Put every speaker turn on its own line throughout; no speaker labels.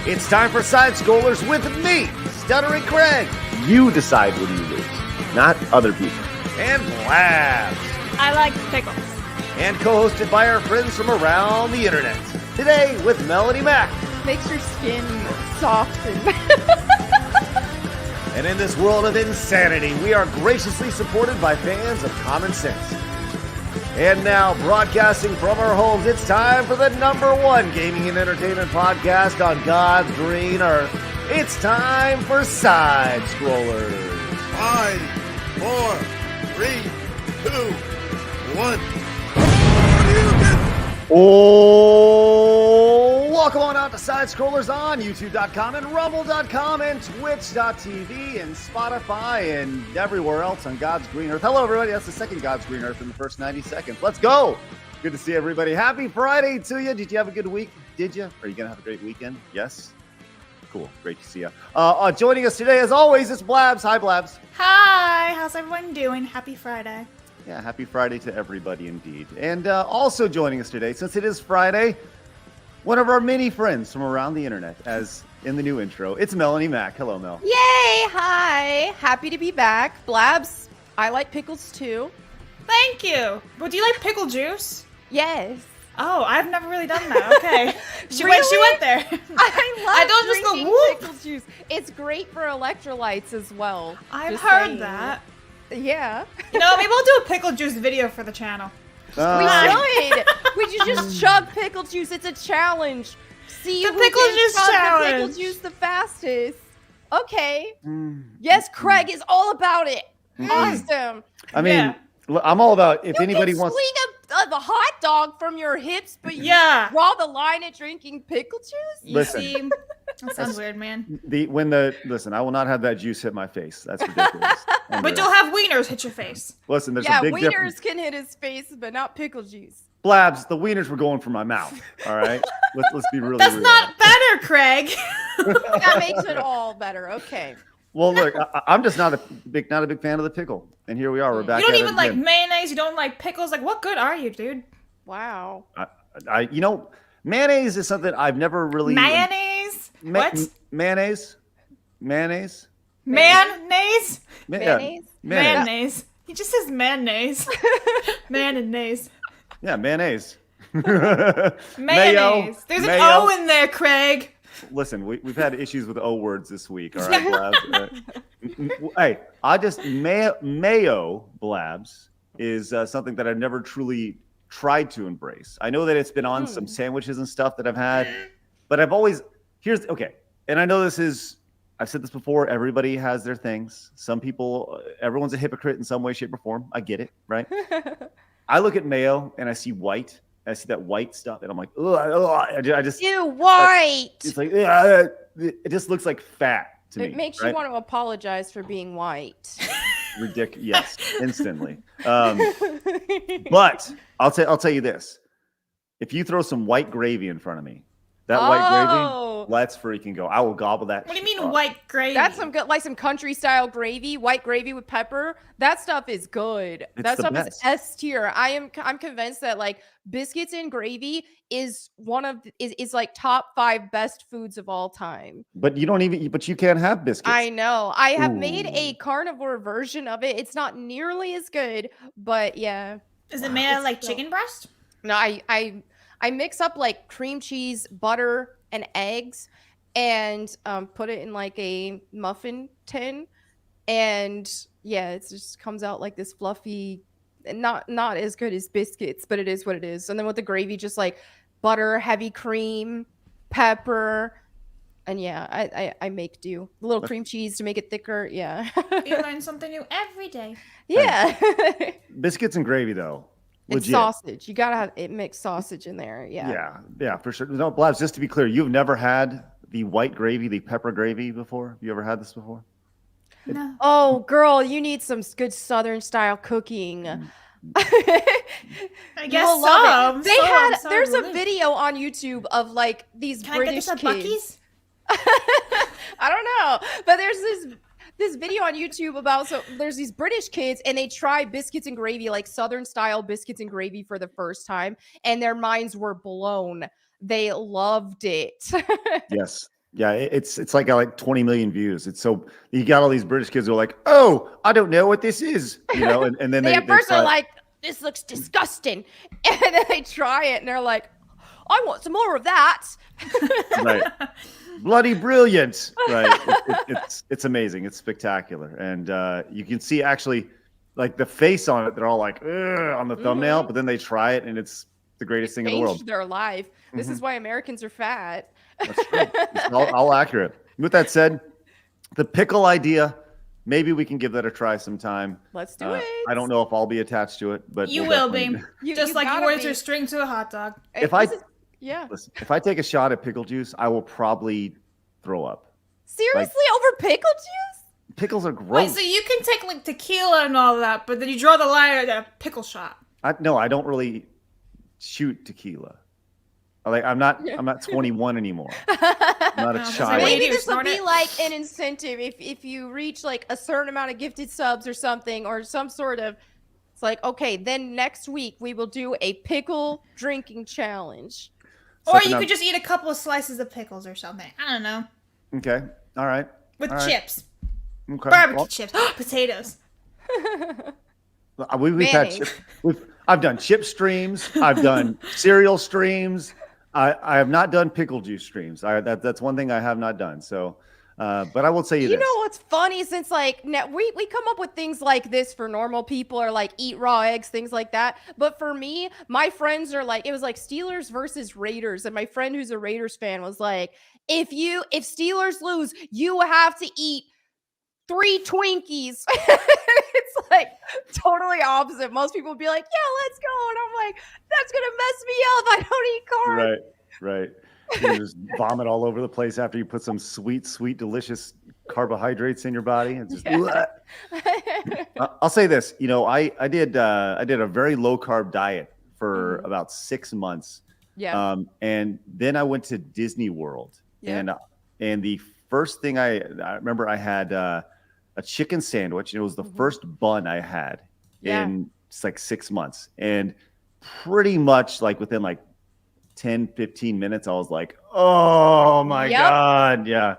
It's time for Side Scrollers with me, Stuttering Craig. You decide when you lose, not other people. And Blabs.
I like pickles.
And co-hosted by our friends from around the internet. Today with Melanie Mack.
Makes your skin soft and...
And in this world of insanity, we are graciously supported by fans of common sense. And now, broadcasting from our homes, it's time for the #1 gaming and entertainment podcast on God's green earth. It's time for Side Scrollers.
5, 4, 3, 2, 1.
Oh, welcome on out to Side Scrollers on YouTube.com and Rumble.com and Twitch.tv and Spotify and everywhere else on God's green earth. Hello, everybody. That's the second God's green earth in the first 90 seconds. Let's go. Good to see everybody. Happy Friday to you. Did you have a good week? Did you? Are you going to have a great weekend? Yes. Cool. Great to see you. Joining us today, as always, it's Blabs. Hi, Blabs.
Hi, how's everyone doing? Happy Friday.
Yeah, happy Friday to everybody indeed. And also joining us today, since it is Friday, one of our many friends from around the internet, as in the new intro, it's Melanie Mack. Hello, Mel.
Yay! Hi! Happy to be back. Blabs, I like pickles too.
Thank you. But do you like pickle juice?
Yes.
Oh, I've never really done that. Okay. She went there.
I
don't just go,
drinking
whoop.
pickle juice. It's great for electrolytes as well.
I've
Just
heard
saying.
that.
Yeah.
You know, maybe we'll do a pickle juice video for the channel.
We should. We should just chug pickle juice. It's a challenge. See
The
who
pickle
can
juice
chug the
challenge.
pickle juice the fastest. Okay. Yes, Craig is all about it. Awesome.
I mean,
Yeah.
I'm all about if
You
anybody
can
wants.
swing the hot dog from your hips, but you
Yeah.
draw the line at drinking pickle juice?
You
Listen.
see? That sounds weird, man.
Listen, I will not have that juice hit my face. That's ridiculous.
But you'll have wieners hit your face.
Listen, there's
Yeah,
a big
wieners
difference.
can hit his face, but not pickle juice.
Blabs, the wieners were going for my mouth. All right, let's be really
That's
real.
not better, Craig.
That makes it all better. Okay.
Well, look, I'm just not a big fan of the pickle, and here we are. We're back.
You don't
at
even
it
like
again.
mayonnaise. You don't like pickles. Like, what good are you, dude?
Wow.
Mayonnaise is something I've never really.
Mayonnaise? What?
Mayonnaise?
Mayonnaise?
Mayonnaise?
Mayonnaise. He just says mayonnaise. Mayonnaise.
Yeah, mayonnaise.
Mayonnaise. There's an
mayo.
O in there, Craig.
Listen, we've had issues with O words this week. All right, Blabs. Hey, mayo, Blabs, is something that I've never truly tried to embrace. I know that it's been on some sandwiches and stuff that I've had, but I've always and I know I've said this before. Everybody has their things. Some people, everyone's a hypocrite in some way, shape, or form. I get it, right? I look at mayo and I see white. I see that white stuff, and I'm like, ugh, I just.
Ew, white.
It's like, ugh, it just looks like fat to me.
It makes
right?
you want to apologize for being white.
Ridiculous. Yes, instantly. But I'll tell you this: if you throw some white gravy in front of me, that white gravy, let's freaking go! I will gobble that.
What do you mean
up.
white gravy?
That's some good, like some country style gravy, white gravy with pepper. That stuff is good. That
the
stuff
best.
is S tier. I'm convinced that like biscuits and gravy is is like top 5 best foods of all time.
But you can't have biscuits.
I know. I have made
Ooh.
a carnivore version of it. It's not nearly as good, but yeah.
Is it made out of like chicken breast?
No, I mix up like cream cheese, butter, and eggs, and put it in like a muffin tin, and yeah, it just comes out like this fluffy, not as good as biscuits, but it is what it is. And then with the gravy, just like butter, heavy cream, pepper, and yeah, I make do. A little cream cheese to make it thicker. Yeah.
You learn something new every day.
Yeah.
Biscuits and gravy, though.
And
Legit.
sausage. You gotta have it mixed sausage in there. Yeah.
Yeah, for sure. No, Blabs, just to be clear, you've never had the white gravy, the pepper gravy before? You ever had this before?
No.
Oh, girl, you need some good Southern style cooking.
I guess
You'll love
so.
it. There's a video on YouTube of like these
Can I get
British
this at
kids.
Buc-ee's?
I don't know, but there's this video on YouTube about there's these British kids and they try biscuits and gravy, like Southern style biscuits and gravy for the first time, and their minds were blown. They loved it.
Yes. Yeah, it's like 20 million views. It's so you got all these British kids who are like, oh, I don't know what this is, and then
They at first
try
are
it.
like, this looks disgusting. And then they try it and they're like, I want some more of that.
Right. Bloody brilliant. Right. It's amazing. It's spectacular. And you can see actually like the face on it. They're all like, ugh, on the thumbnail, but then they try it and it's the greatest thing in the world.
Changed their life. This is why Americans are fat.
That's true. It's all accurate. With that said, the pickle idea, maybe we can give that a try sometime.
Let's do it.
I don't know if I'll be attached to it, but
You
we'll
will be.
definitely-
Just
you
like you
gotta
were
be.
to string to a hot dog.
Yeah.
Listen, if I take a shot at pickle juice, I will probably throw up.
Seriously, over pickle juice?
Pickles are
Wait,
gross.
so you can take like tequila and all that, but then you draw the line at a pickle shot.
No, I don't really shoot tequila. I'm not 21 anymore. I'm not a
No,
child.
Maybe
Maybe
do,
this will
snort
be
it.
like an incentive if you reach like a certain amount of gifted subs or something or some sort of. It's like, okay, then next week we will do a pickle drinking challenge.
Or
Something
you
I'm-
could just eat a couple of slices of pickles or something. I don't know.
Okay. All right.
With
All right.
chips.
Okay.
Barbecue
Well,
chips. Potatoes.
we've had
Mayonnaise.
I've done chip streams. I've done cereal streams. I have not done pickle juice streams. That's one thing I have not done. So, but I will say
You
this.
know what's funny? Since like we come up with things like this for normal people or like eat raw eggs, things like that. But for me, my friends are like, it was like Steelers versus Raiders, and my friend who's a Raiders fan was like, if Steelers lose, you have to eat 3 Twinkies. It's like totally opposite. Most people would be like, yeah, let's go. And I'm like, that's gonna mess me up. I don't eat carbs.
Right. You just vomit all over the place after you put some sweet, delicious carbohydrates in your body. It's just, I'll say this. I did a very low carb diet for about 6 months.
Yeah.
And then I went to Disney World.
Yeah.
And the first thing I remember, I had a chicken sandwich. It was the first bun I had in like 6 months. And pretty much like within like 10, 15 minutes, I was like, oh my God. Yeah.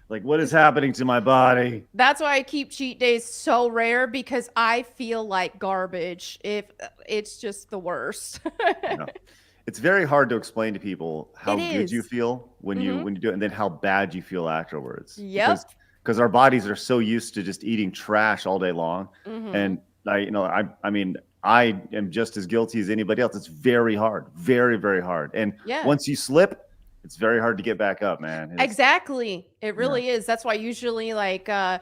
Like, what is happening to my body?
That's why I keep cheat days so rare, because I feel like garbage. If it's just the worst.
It's very hard to explain to people how good you
is.
feel when you do it, and then how bad you feel afterwards.
Yep.
Because our bodies are so used to just eating trash all day long. And I mean, I am just as guilty as anybody else. It's very hard, very, very hard. And once you slip, it's very hard to get back up, man.
Exactly. It really is. That's why usually like a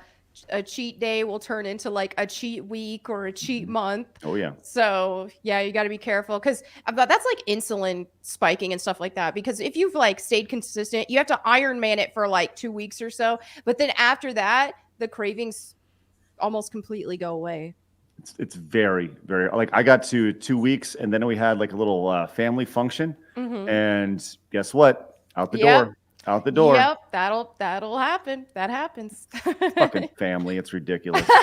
cheat day will turn into like a cheat week or a cheat month.
Oh yeah.
So yeah, you got to be careful, because that's like insulin spiking and stuff like that. Because if you've like stayed consistent, you have to Iron Man it for like 2 weeks or so. But then after that, the cravings almost completely go away.
It's very, very, like I got to 2 weeks, and then we had like a little family function, and guess what? Out the door.
Yep, that'll happen. That happens.
Fucking family. It's ridiculous. All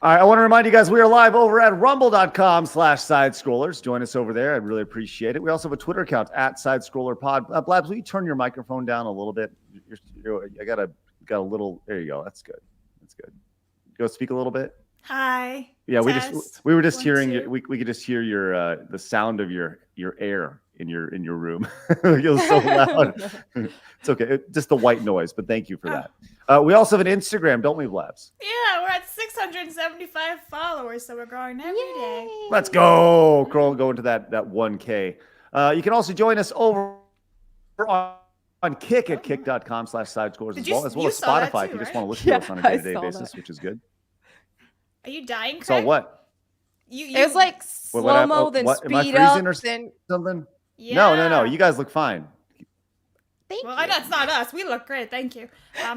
right, I want to remind you guys, we are live over at rumble.com/sidescrollers. Join us over there. I'd really appreciate it. We also have a Twitter account at sidescrollerpod. Blabs, will you turn your microphone down a little bit? I got a little, there you go. That's good. Go speak a little bit.
Hi.
Yeah,
Test.
we were just
1,
hearing
2.
we could just hear your the sound of your air in your room. It was so loud. It's okay. Just the white noise, but thank you for that. We also have an Instagram, don't we, Blabs?
Yeah, we're at 675 followers, so we're growing every day.
Let's go. Go into that 1K. You can also join us over on Kick at kick.com/sidescores as well as
you saw that
Spotify
too,
if you just
right?
want to listen to us on a
I
day-to-day
saw
basis,
that.
which is good.
Are you dying,
So
Craig?
what?
You
It was like
What
slow-mo, then
what, am I
speed
freezing
up,
or
then
something?
Yeah.
No. You guys look fine.
thank
Well,
you.
I know it's not us. We look great. Thank you. It's you.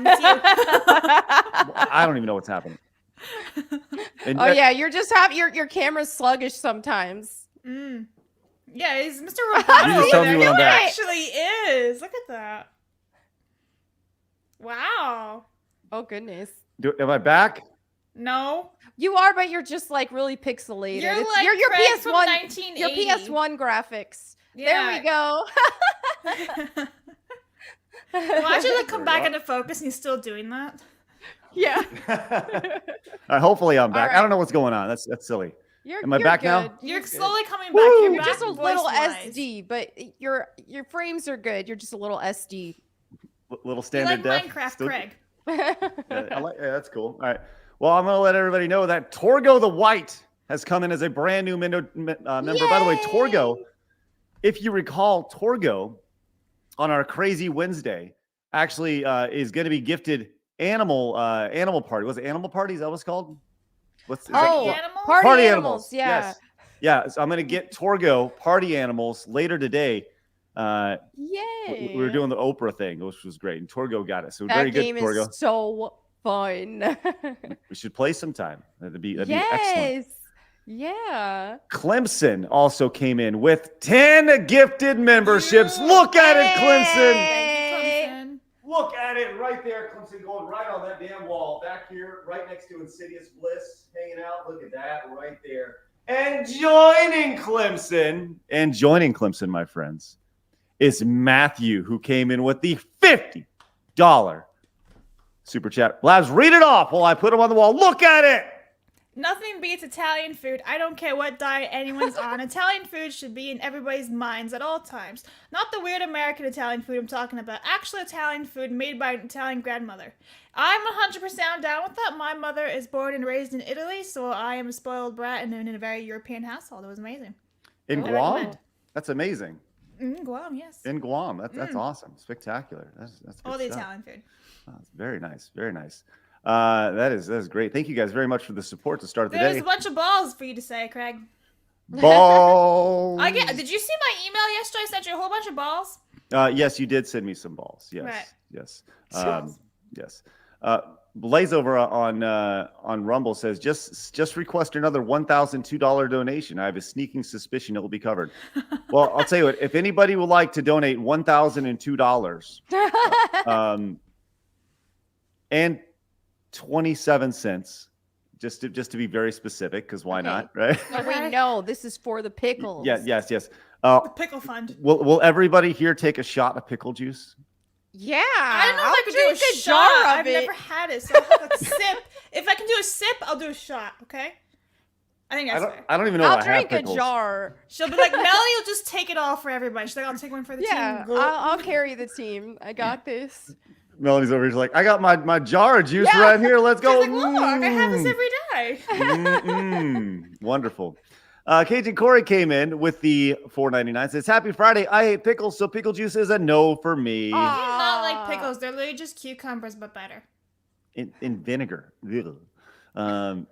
I don't even know what's happening. And
Oh yeah, you're just your camera's sluggish sometimes.
Yeah, he's Mr. Roboto.
You just tell me when I'm
He
back.
actually is. Look at that. Wow.
Oh goodness.
Am I back?
No.
You are, but you're just like really pixelated.
You're
It's
like
your
Craig from
PS1
1980.
your PS1 graphics.
Yeah.
There we go.
Watch it come back into focus and he's still doing that.
Yeah.
Hopefully I'm back.
All right.
I don't know what's going on. That's silly. Am I back now?
You're
good.
slowly coming back.
Woo!
You're
You're just a
back
little
voice-wise.
SD, but your frames are good. You're just a little SD.
Little
You
standard
like
def.
Minecraft,
Still-
Craig.
Yeah, that's cool. All right. Well, I'm gonna let everybody know that Torgo the White has come in as a brand new member. By the way, Torgo, if you recall, Torgo on our Crazy Wednesday actually is going to be gifted animal party. Was it animal party? Is that what it's called? Is that-
Animals?
Party animals. Yeah.
Yes. Yeah. So I'm going to get Torgo party animals later today.
Yay.
We were doing the Oprah thing, which was great, and Torgo got it. So
that
very good,
game
Torgo.
is so fun.
We should play sometime. That'd be excellent.
Yes. Yeah.
Clemson also came in with 10 gifted memberships. Look at it, Clemson.
Thank you, Clemson.
Look at it right there, Clemson, going right on that damn wall back here, right next to Insidious Bliss, hanging out. Look at that right there. And joining Clemson, my friends, is Matthew, who came in with the $50 super chat. Blabs, read it off while I put him on the wall. Look at it.
Nothing beats Italian food. I don't care what diet anyone's on. Italian food should be in everybody's minds at all times. Not the weird American Italian food I'm talking about. Actual Italian food made by an Italian grandmother. I'm 100% down with that. My mother is born and raised in Italy, so I am a spoiled brat and in a very European household. It was amazing.
In
I
Guam?
recommend.
That's amazing.
Guam, yes.
In Guam. That's awesome. Spectacular. That's
All
good
the
stuff.
Italian food.
Oh, that's very nice. Very nice. That is great. Thank you guys very much for the support to start the
There's
day.
a bunch of balls for you to say, Craig.
Balls.
Did you see my email yesterday? I sent you a whole bunch of balls.
Yes, you did send me some balls. Yes.
Right.
Yes. Yes. Blaze over on Rumble says just request another $1,002 donation. I have a sneaking suspicion it will be covered. Well, I'll tell you what. If anybody would like to donate $1,002, and 27 cents, just to be very specific, because why
Okay.
not, right?
But we know this is for the pickles.
Yes.
The pickle fund.
Will everybody here take a shot of pickle juice?
Yeah.
I don't know
I'll
if I could do
drink
a
a
shot.
jar of
I've
it.
never had it, so I'll have a sip. If I can do a sip, I'll do a shot. Okay. I think that's fair.
I don't even know
I'll
if I have
drink a
pickles.
jar.
She'll be like, Melanie will just take it all for everybody. She's like, I'll take one for the
Yeah,
team.
I'll carry the team. I got this.
Melanie's over here. She's like, I got my jar of juice
Yeah.
right here. Let's
She's
go.
like, look, I have this every day.
Wonderful. Cajun Corey came in with the $4.99. Says, Happy Friday. I hate pickles, so pickle juice is a no for me.
I do not like
Ah.
pickles. They're literally just cucumbers, but better.
In vinegar. Ugh.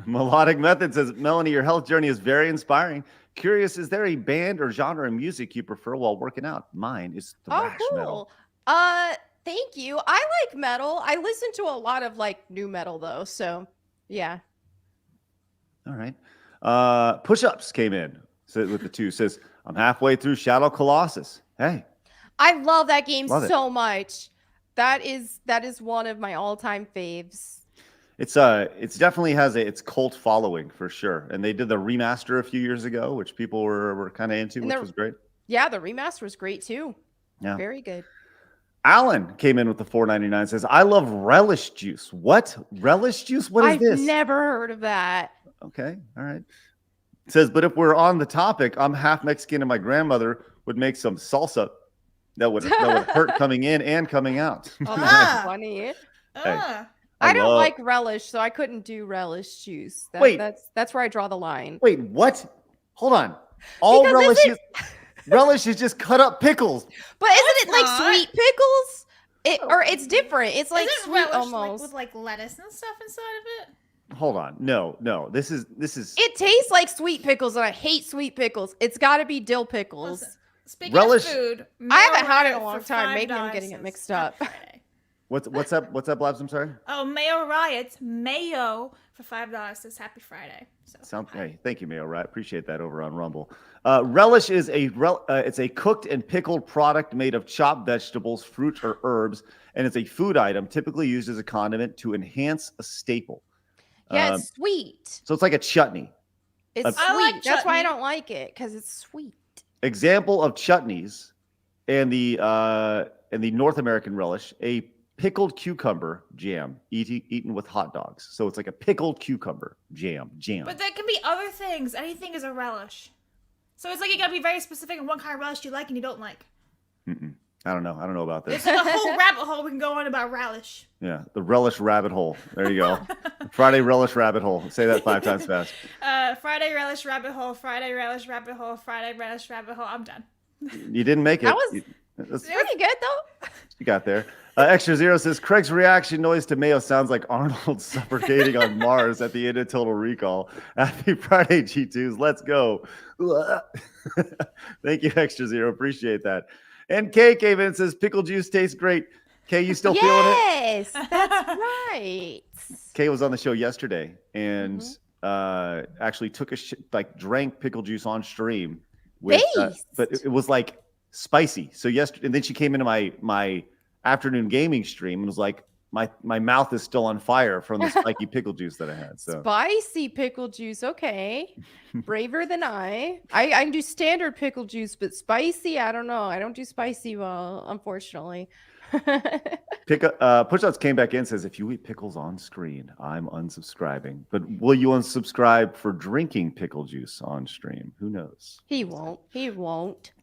Melodic Method says, Melanie, your health journey is very inspiring. Curious, is there a band or genre of music you prefer while working out? Mine is thrash metal.
Thank you. I like metal. I listen to a lot of like new metal though, so yeah.
All right. Push-ups came in with the 2. Says, I'm halfway through Shadow Colossus. Hey.
I love that game
Love it.
so much. That is one of my all-time faves.
It's definitely has its cult following for sure. And they did the remaster a few years ago, which people were kind of into,
And
which
they're-
was great.
Yeah, the remaster was great too.
Yeah.
Very good.
Alan came in with the $4.99. Says, I love relish juice. What? Relish juice? What is
I've
this?
never heard of that.
Okay. All right. Says, but if we're on the topic, I'm half Mexican and my grandmother would make some salsa that would hurt coming in and coming out.
Oh,
Ah.
that's funny.
Ah.
I don't
love-
like relish, so I couldn't do relish juice.
Wait.
That's where I draw the line.
Wait, what? Hold on. All
Because
relish relish is just cut up pickles.
But isn't it like
not.
sweet pickles? Or it's different. It's like
Is it
sweet
relish
almost.
with like lettuce and stuff inside of it?
Hold on. No. This is
It tastes like sweet pickles, and I hate sweet pickles. It's got to be dill pickles.
Listen, speaking
Relish-
of food,
I haven't had it in a
Mayo
long
for
time. Maybe I'm
$5
getting it
says
mixed
Happy
up.
Friday.
what's up? What's up, Blabs? I'm sorry.
Oh, Mayo Riot, Mayo for $5 says Happy Friday. So
Hey, thank you, Mayo Rat. Appreciate that over on Rumble. Relish is it's a cooked and pickled product made of chopped vegetables, fruit, or herbs, and it's a food item typically used as a condiment to enhance a staple.
Yeah, it's sweet.
So it's like a chutney.
It's
I
sweet.
like
That's why I
chutney.
don't like it, because it's sweet.
Example of chutneys and the the North American relish, a pickled cucumber jam eaten with hot dogs. So it's like a pickled cucumber jam.
But there can be other things. Anything is a relish. So it's like you gotta be very specific on what kind of relish you like and you don't like.
I don't know. I don't know about this.
It's like a whole rabbit hole we can go on about relish.
Yeah, the relish rabbit hole. There you go. Friday relish rabbit hole. Say that 5 times fast.
Friday relish rabbit hole. Friday relish rabbit hole. Friday relish rabbit hole. I'm done.
You didn't make it.
That was pretty good though.
You got there. Extra Zero says Craig's reaction noise to Mayo sounds like Arnold suffocating on Mars at the end of Total Recall. Happy Friday, G2s. Let's go. Thank you, Extra Zero. Appreciate that. And Kay came in and says pickle juice tastes great. Kay, you still feeling it?
Yes, that's right.
Kay was on the show yesterday and actually took drank pickle juice on stream. But it was like spicy. So yesterday, and then she came into my afternoon gaming stream and was like, my mouth is still on fire from the spiky pickle juice that I had. So
spicy pickle juice, okay. Braver than I can do standard pickle juice, but spicy, I don't know. I don't do spicy well, unfortunately.
Pushouts came back in and says, if you eat pickles on screen, I'm unsubscribing. But will you unsubscribe for drinking pickle juice on stream? Who knows?
He won't.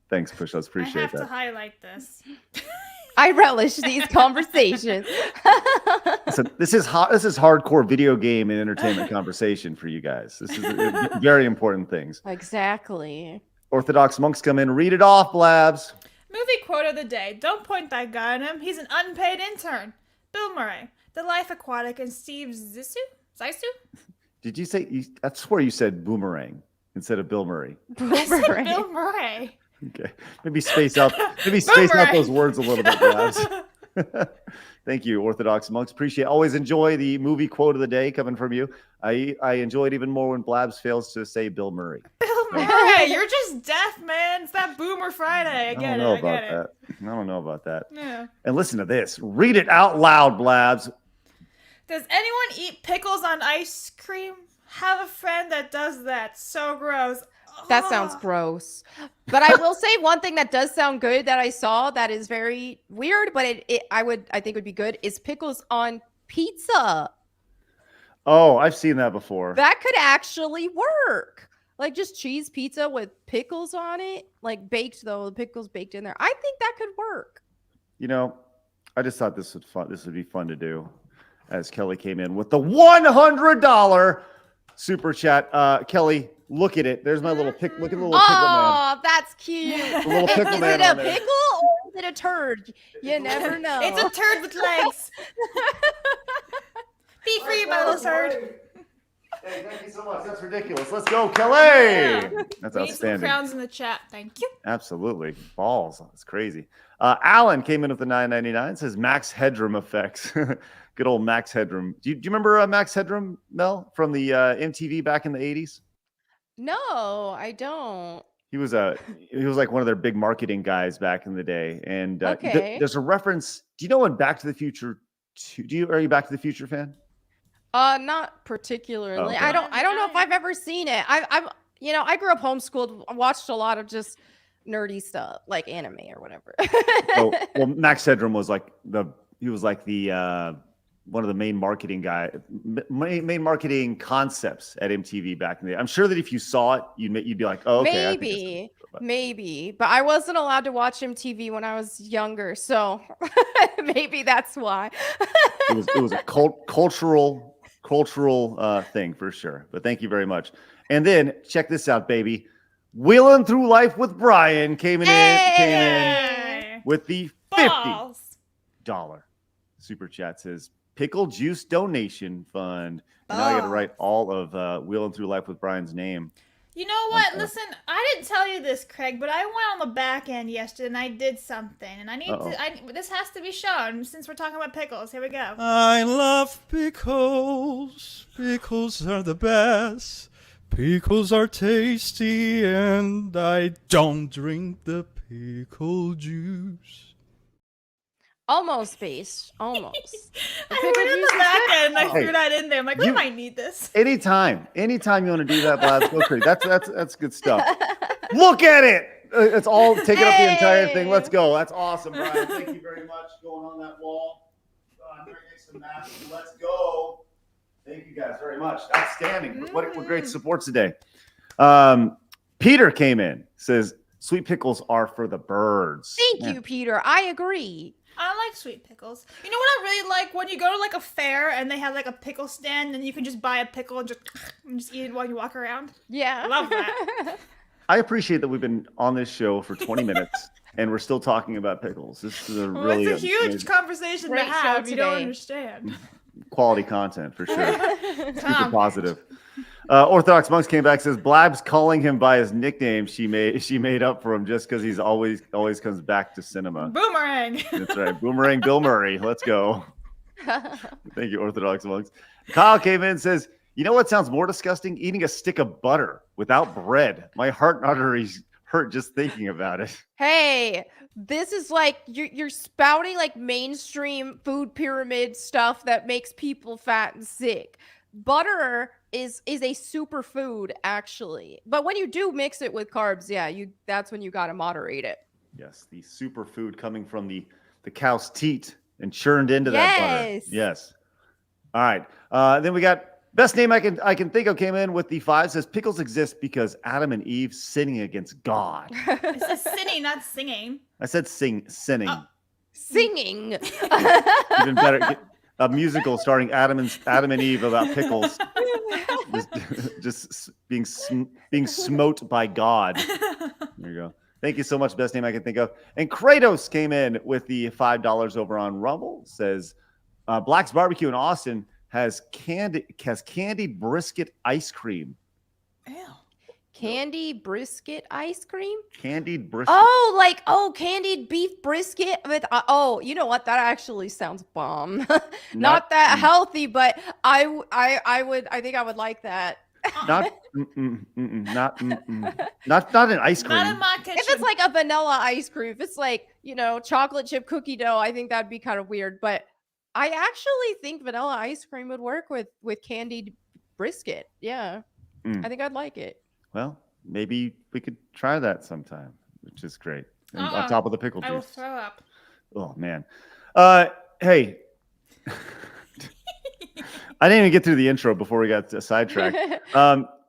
Thanks, Pushouts. Appreciate that.
I have to highlight this.
I relish these conversations.
So this is hardcore video game and entertainment conversation for you guys. This is very important things.
Exactly.
Orthodox monks come in. Read it off, Blabs.
Movie quote of the day. Don't point that guy at him. He's an unpaid intern. Bill Murray, The Life Aquatic, and Steve Zissou?
Did you say? I swear you said boomerang instead of Bill Murray.
I said Bill Murray.
Okay, maybe space out those words a little bit, Blabs. Thank you, Orthodox monks. Always enjoy the movie quote of the day coming from you. I enjoy it even more when Blabs fails to say Bill Murray.
Bill Murray, you're just deaf, man. It's that Boomer Friday. I get it.
I don't know about that.
Yeah.
And listen to this. Read it out loud, Blabs.
Does anyone eat pickles on ice cream? Have a friend that does that. So gross.
That sounds gross. But I will say one thing that does sound good that I saw that is very weird, but I think would be good is pickles on pizza.
Oh, I've seen that before.
That could actually work. Like just cheese pizza with pickles on it, like baked though, the pickles baked in there. I think that could work.
You know, I just thought this would be fun to do as Kelly came in with the $100 super chat. Kelly, look at it. There's my little pick. Look at the little pickle man.
Oh, that's cute.
The little pickle
is
man
it a
on there.
pickle or is it a turd? You never know.
It's a turd with legs. Be free, my little turd.
Hey, thank you so much. That's ridiculous. Let's go, Kelly.
Yeah.
That's
Need some
outstanding.
crowns in the chat. Thank you.
Absolutely. Balls. That's crazy. Alan came in with the $9.99. Says Max Headroom effects. Good old Max Headroom. Do you remember Max Headroom, Mel, from the MTV back in the 80s?
No, I don't.
He was like one of their big marketing guys back in the day. And
Okay.
There's a reference. Do you know in Back to the Future 2? Are you a Back to the Future fan?
Not particularly.
Okay.
I don't know if I've ever seen it. I grew up homeschooled, watched a lot of just nerdy stuff like anime or whatever.
Well, Max Headroom was like the one of the main marketing main marketing concepts at MTV back in the day. I'm sure that if you saw it, you'd be like, oh, okay.
Maybe, but I wasn't allowed to watch MTV when I was younger, so maybe that's why.
it was a cultural thing for sure. But thank you very much. And then check this out, baby. Wheeling Through Life with Brian came in with the $50 super chat. Says pickle juice donation fund. And now I got to write all of Wheeling Through Life with Brian's name.
You know what? Listen, I didn't tell you this, Craig, but I went on the back end yesterday and I did something, and I need to. This has to be shown since we're talking about pickles. Here we go.
I love pickles. Pickles are the best. Pickles are tasty, and I don't drink the pickle juice.
Almost based. Almost.
I went in the back end and I threw that in there. I'm like, we might need this.
Anytime you want to do that, Blabs, go crazy. That's good stuff. Look at it. It's all taking up the entire thing.
Hey.
Let's go. That's awesome, Brian. Thank you very much. Going on that wall. Right next to Matt. Let's go. Thank you guys very much. Outstanding. What great support today. Peter came in, says, sweet pickles are for the birds.
Thank you, Peter. I agree.
I like sweet pickles. You know what I really like? When you go to like a fair and they have like a pickle stand and you can just buy a pickle and just eat it while you walk around.
Yeah.
Love that.
I appreciate that we've been on this show for 20 minutes and we're still talking about pickles. This is a really
It's a huge
amazing-
conversation
Great
to have.
show
You don't
today.
understand.
quality content for sure. Super
Tom.
positive. Orthodox Monks came back, says Blab's calling him by his nickname she made up for him just because he's always comes back to cinema.
Boomerang.
That's right. Boomerang Bill Murray. Let's go. Thank you, Orthodox Monks. Kyle came in and says, you know what sounds more disgusting? Eating a stick of butter without bread. My heart and arteries hurt just thinking about it.
Hey, this is like you're spouting like mainstream food pyramid stuff that makes people fat and sick. Butter is a superfood actually, but when you do mix it with carbs, yeah, that's when you got to moderate it.
Yes, the superfood coming from the cow's teat and churned into that butter.
Yes.
Yes. All right. Then we got best name I can think of came in with the 5, says pickles exist because Adam and Eve sinning against God.
It says sinning, not singing.
I said sinning.
Singing.
Even better. A musical starring Adam and Eve about pickles. just being smote by God. There you go. Thank you so much. Best name I can think of. And Kratos came in with the $5 over on Rumble. Says Black's Barbecue in Austin has candied brisket ice cream.
Ew.
Candy brisket ice cream?
Candied brisket.
Candied beef brisket with you know what? That actually sounds bomb.
Not-
Not that healthy, but I think I would like that.
Not not an ice cream.
Not in my kitchen.
If it's like a vanilla ice cream, if it's like, chocolate chip cookie dough, I think that'd be kind of weird. But I actually think vanilla ice cream would work with candied brisket. Yeah. I think I'd like it.
Well, maybe we could try that sometime, which is great. And on top of the pickle
I will
juice.
throw up.
Oh man. Hey. I didn't even get through the intro before we got sidetracked.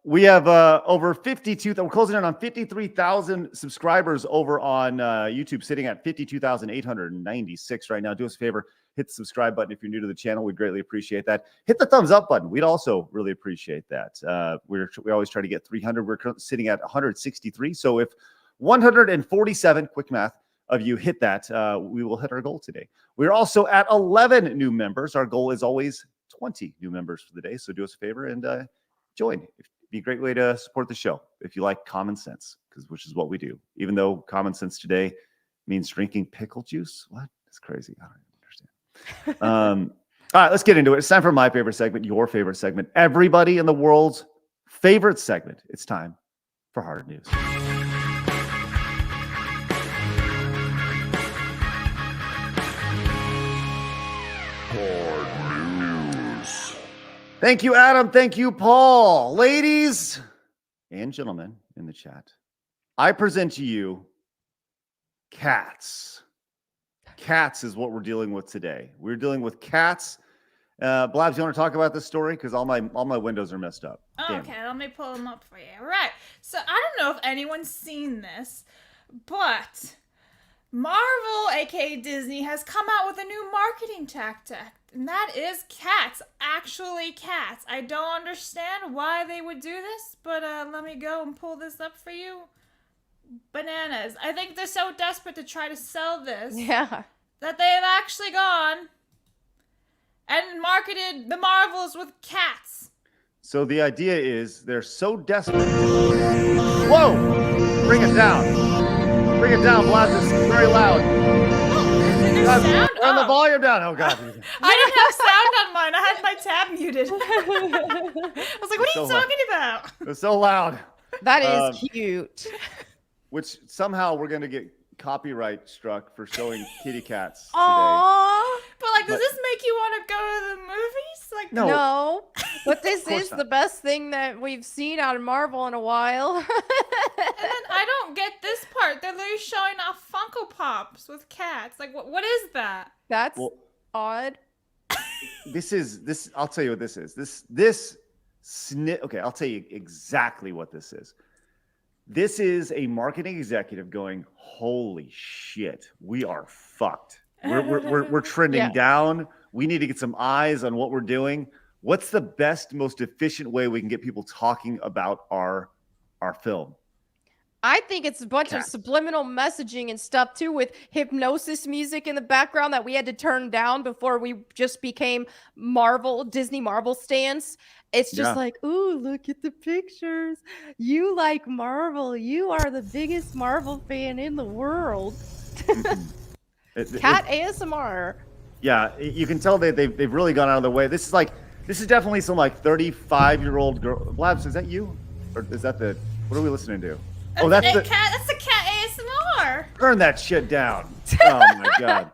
We have over 52. We're closing in on 53,000 subscribers over on YouTube, sitting at 52,896 right now. Do us a favor, hit the subscribe button if you're new to the channel. We'd greatly appreciate that. Hit the thumbs up button. We'd also really appreciate that. We always try to get 300. We're currently sitting at 163. So if 147, quick math, of you hit that, we will hit our goal today. We're also at 11 new members. Our goal is always 20 new members for the day. So do us a favor and join. It'd be a great way to support the show if you like common sense, which is what we do. Even though common sense today means drinking pickle juice. What? It's crazy. I don't understand. All right, let's get into it. It's time for my favorite segment, your favorite segment, everybody in the world's favorite segment. It's time for Hard News. Thank you, Adam. Thank you, Paul. Ladies and gentlemen in the chat, I present to you cats. Cats is what we're dealing with today. We're dealing with cats. Blabs, you want to talk about this story? Because all my windows are messed up. Damn.
Okay, let me pull them up for you. All right. So I don't know if anyone's seen this, but Marvel, aka Disney, has come out with a new marketing tactic, and that is cats. Actually, cats. I don't understand why they would do this, but let me go and pull this up for you. Bananas. I think they're so desperate to try to sell this
Yeah.
that they've actually gone and marketed the Marvels with cats.
So the idea is they're so desperate. Whoa! Bring it down. Bring it down, Blabs. It's very loud.
Is there sound?
Turn the volume down. Oh, God.
I didn't have sound on mine. I had my tab muted. I was like, what are you talking about?
It's so loud.
That is cute.
Which somehow we're going to get copyright struck for showing kitty cats today.
Aww.
But like, does this make you want to go to the movies? Like,
No.
No. But this
course
is
not.
the best thing that we've seen out of Marvel in a while.
And then I don't get this part. art. They're literally showing off Funko Pops with cats. Like, what is that?
That's
Well,
odd.
this. I'll tell you what this is. Okay, I'll tell you exactly what this is. This is a marketing executive going, "Holy shit, we are fucked. We're trending
Yeah.
down. We need to get some eyes on what we're doing. What's the best, most efficient way we can get people talking about our film?"
I think it's a bunch of
Cats.
subliminal messaging and stuff too, with hypnosis music in the background that we had to turn down before we just became Disney Marvel stans. It's just
Yeah.
like, ooh, look at the pictures. You like Marvel. You are the biggest Marvel fan in the world. Cat ASMR.
Yeah, you can tell they've really gone out of their way. This is definitely some like 35-year-old girl. Blabs, is that you, or is that the? What are we listening to? Oh, that's the
cat. That's the cat ASMR.
Turn that shit down. Oh my god.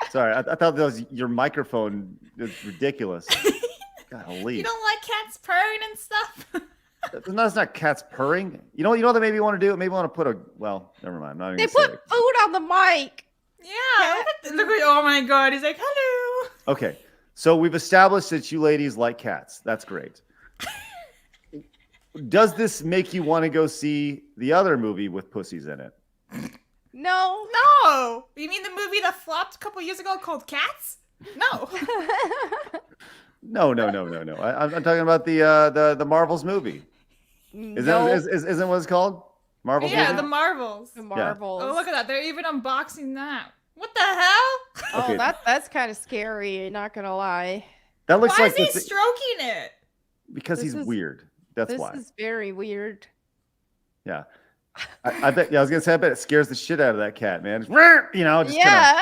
Sorry, I thought that was your microphone. It's ridiculous. Golly.
You don't like cats purring and stuff?
No, it's not cats purring. You know what they maybe want to do? Maybe want to put a. Well, never mind. I'm not even
They
gonna say
put
it.
food on the mic.
Yeah. Look at, oh my god. He's like, hello.
Okay, so we've established that you ladies like cats. That's great. Does this make you want to go see the other movie with pussies in it?
No.
No. You mean the movie that flopped a couple years ago called Cats? No.
No. I'm talking about the Marvels movie.
No.
Isn't what it's called? Marvels
Yeah,
movie?
the Marvels.
The Marvels.
Oh, look at that. They're even unboxing that. What the hell?
Oh,
Okay.
that's kind of scary. Not gonna lie.
That looks
Why
like
is he stroking it?
because
This
he's
is-
weird. That's
This
why.
is very weird.
Yeah. I bet. Yeah, I was gonna say. I bet it scares the shit out of that cat, man. Just kinda,
Yeah.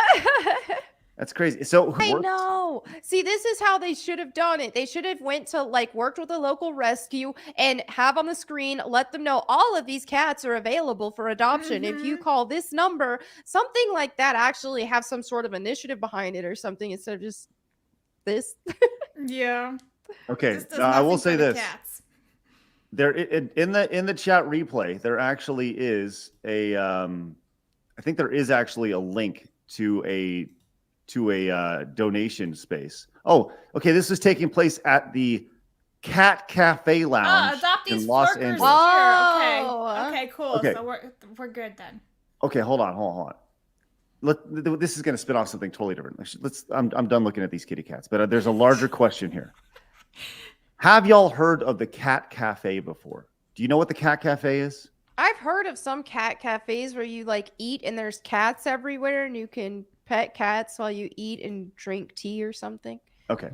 that's crazy. So
I know. See, this is how they should have done it. They should have went to worked with a local rescue and have on the screen, let them know all of these cats are available for adoption. If you call this number, something like that, actually have some sort of initiative behind it or something instead of just this.
Yeah.
Okay,
This does
I will
nothing
say
for the
this.
Cats.
There in the chat replay, there actually is a I think there is actually a link to a donation space. Oh, okay. This is taking place at the Cat Cafe Lounge
Adoptees
in Los
Flirkers
Angeles.
here.
Oh.
Okay, cool.
Okay.
So we're good then.
Okay, hold on. This is going to spin off something totally different. I'm done looking at these kitty cats, but there's a larger question here. Have y'all heard of the Cat Cafe before? Do you know what the Cat Cafe is?
I've heard of some cat cafes where you eat and there's cats everywhere and you can pet cats while you eat and drink tea or something.
Okay,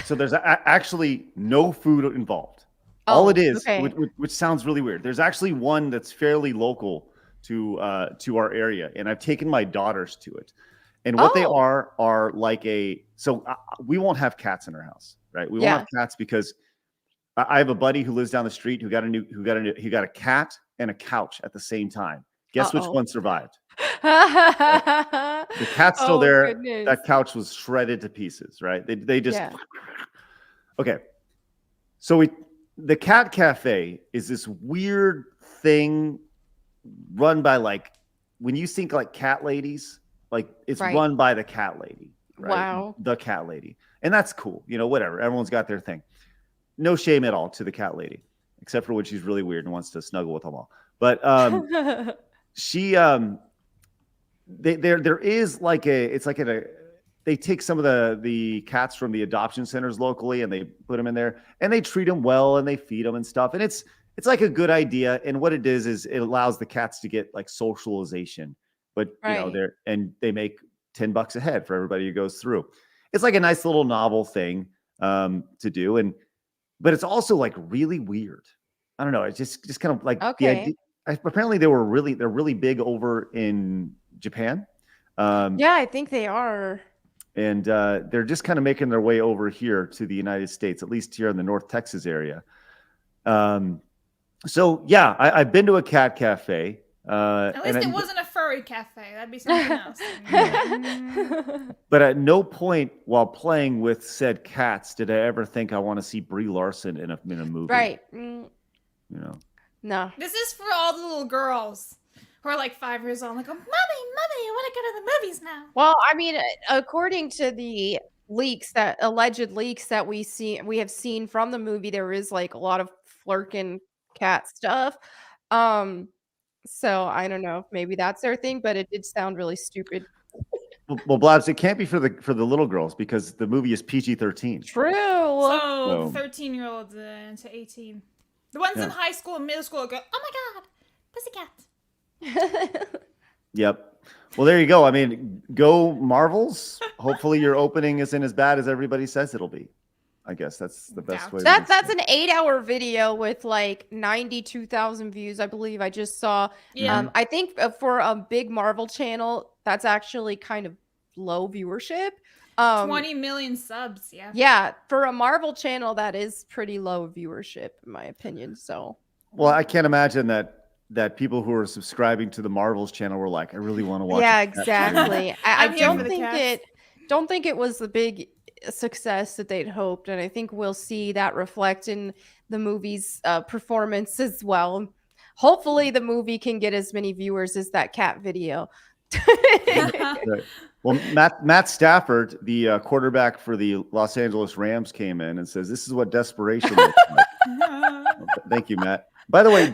so there's actually no food involved. All it is,
okay.
which sounds really weird. There's actually one that's fairly local to our area, and I've taken my daughters to it. And what they are like we won't have cats in our house, right? We won't have cats because I have a buddy who lives down the street who got a cat and a couch at the same time. Guess which one survived? The cat's still there.
Goodness.
That couch was shredded to pieces, right? They just Okay. So the Cat Cafe is this weird thing run by when you think cat ladies, it's run by the cat lady. Right?
Wow.
The cat lady. And that's cool. Whatever. Everyone's got their thing. No shame at all to the cat lady, except for when she's really weird and wants to snuggle with them all. But she there is they take some of the cats from the adoption centers locally and they put them in there and they treat them well and they feed them and stuff. And it's like a good idea. And what it is it allows the cats to get socialization, but they make $10 a head for everybody who goes through. It's like a nice little novel thing to do. But it's also really weird. I don't know. It's just kind of the idea. Apparently they're really big over in Japan.
Yeah, I think they are.
And they're just kind of making their way over here to the United States, at least here in the North Texas area. So yeah, I've been to a cat cafe.
At least it wasn't a furry cafe. That'd be something else.
But at no point while playing with said cats did I ever think I want to see Brie Larson in a movie.
Right.
No.
No.
This is for all the little girls who We're like 5 years old, like, oh, mommy, I want to go to the movies now.
Well, I mean, according to the alleged leaks that we have seen from the movie, there is like a lot of flirkin cat stuff. So I don't know, maybe that's their thing, but it did sound really stupid.
Well, Blabs, it can't be for the little girls because the movie is PG-13.
True.
So 13-year-olds to 18. The ones in high school and middle school go, oh my god, pussycat.
Yep. Well, there you go. I mean, go Marvels. Hopefully your opening isn't as bad as everybody says it'll be. I guess that's the best way.
That's an 8-hour video with like 92,000 views, I believe. I just saw.
Yeah.
I think for a big Marvel channel, that's actually kind of low viewership.
20 million subs, yeah.
Yeah, for a Marvel channel, that is pretty low viewership, in my opinion. So.
Well, I can't imagine that people who are subscribing to the Marvels channel were like, I really want to watch.
Yeah, exactly. I
I'm here
don't
for the
think
cats.
don't think it was the big success that they'd hoped, and I think we'll see that reflect in the movie's performance as well. Hopefully, the movie can get as many viewers as that cat video.
Right. Well, Matt Stafford, the quarterback for the Los Angeles Rams, came in and says, "This is what desperation looks like." Thank you, Matt. By the way,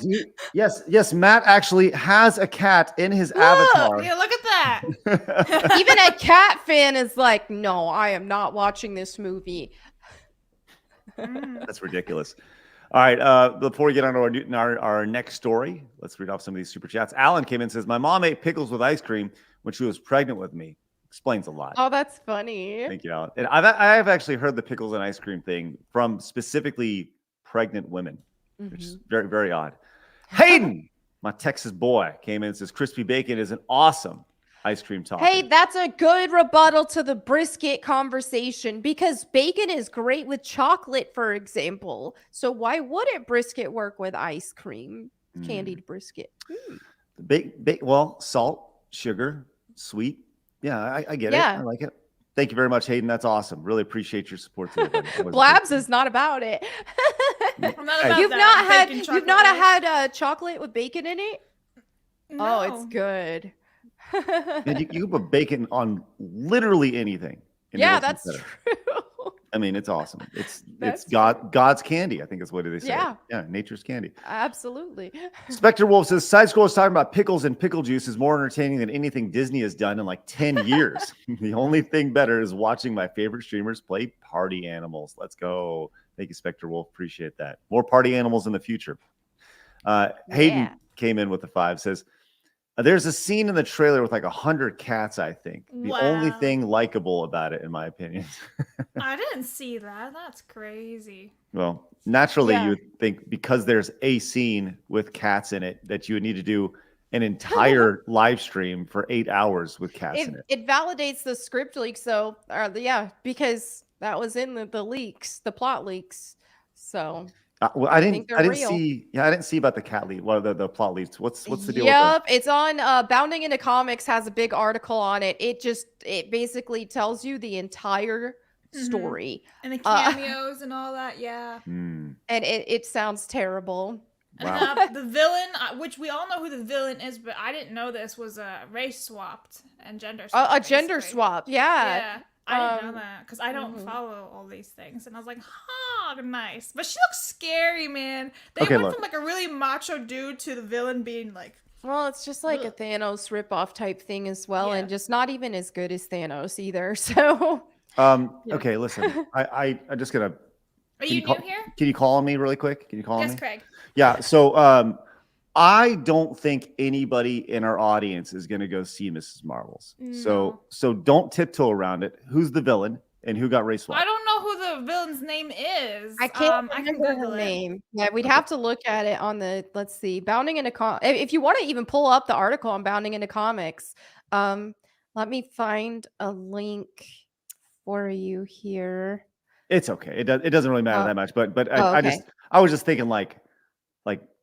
yes, Matt actually has a cat in his avatar.
Yeah, look at that.
Even a cat fan is like, no, I am not watching this movie.
That's ridiculous. All right, before we get on to our next story, let's read off some of these super chats. Alan came in and says, my mom ate pickles with ice cream when she was pregnant with me. Explains a lot.
Oh, that's funny.
Thank you, Alan. And I've actually heard the pickles and ice cream thing from specifically pregnant women, which is very, very odd. Hayden, my Texas boy, came in and says, crispy bacon is an awesome ice cream topping.
Hey, that's a good rebuttal to the brisket conversation because bacon is great with chocolate, for example. So why wouldn't brisket work with ice cream? Candied brisket.
Well, salt, sugar, sweet. Yeah, I get it. I like it. Thank you very much, Hayden. That's awesome. Really appreciate your support today, buddy.
Blabs is not about it. You've not had chocolate with bacon in it?
No.
Oh, it's good.
And you can put bacon on literally anything.
Yeah, that's true.
I mean, it's awesome. It's God's candy, I think is what they say.
Yeah.
Yeah, nature's candy.
Absolutely.
Spectre Wolf says, Side Scroll is talking about pickles and pickle juice is more entertaining than anything Disney has done in like 10 years. The only thing better is watching my favorite streamers play party animals. Let's go. Thank you, Spectre Wolf. Appreciate that. More party animals in the future. Hayden came in with the 5, says, there's a scene in the trailer with like 100 cats, I think. The only thing likable about it, in my opinion.
I didn't see that. That's crazy.
Well, naturally, you would think because there's a scene with cats in it that you would need to do an entire live stream for 8 hours with cats in it.
It validates the script leaks, though. Because that was in the leaks, the plot leaks. So...
well, I didn't see about the cat lead. Well, the plot leads. What's the deal?
Yep, it's on Bounding Into Comics has a big article on it. It basically tells you the entire story
and the cameos and all that. Yeah,
and it sounds terrible.
Wow.
And the villain, which we all know who the villain is, but I didn't know this was race swapped and gender swapped.
A gender swap,
yeah. I didn't know that because I don't follow all these things. And I was like, nice. But she looks scary, man. They went from like a really macho dude to the villain being like...
Well, it's just like a Thanos ripoff type thing as well. And just not even as good as Thanos either. So...
Okay, listen. I'm just going to...
Are you new here? Can
you call on me really quick? Can you call on me?
Yes, Craig.
Yeah, so... I don't think anybody in our audience is going to go see Mrs. Marvels. No. So don't tiptoe around it. Who's the villain and who got race swapped?
I don't know who the villain's name is.
I can't remember her name. Yeah, we'd have to look at it on the, let's see, Bounding Into Comics. If you want to even pull up the article on Bounding Into Comics, let me find a link for you here.
It's okay. It doesn't really matter that much, but I was just thinking like,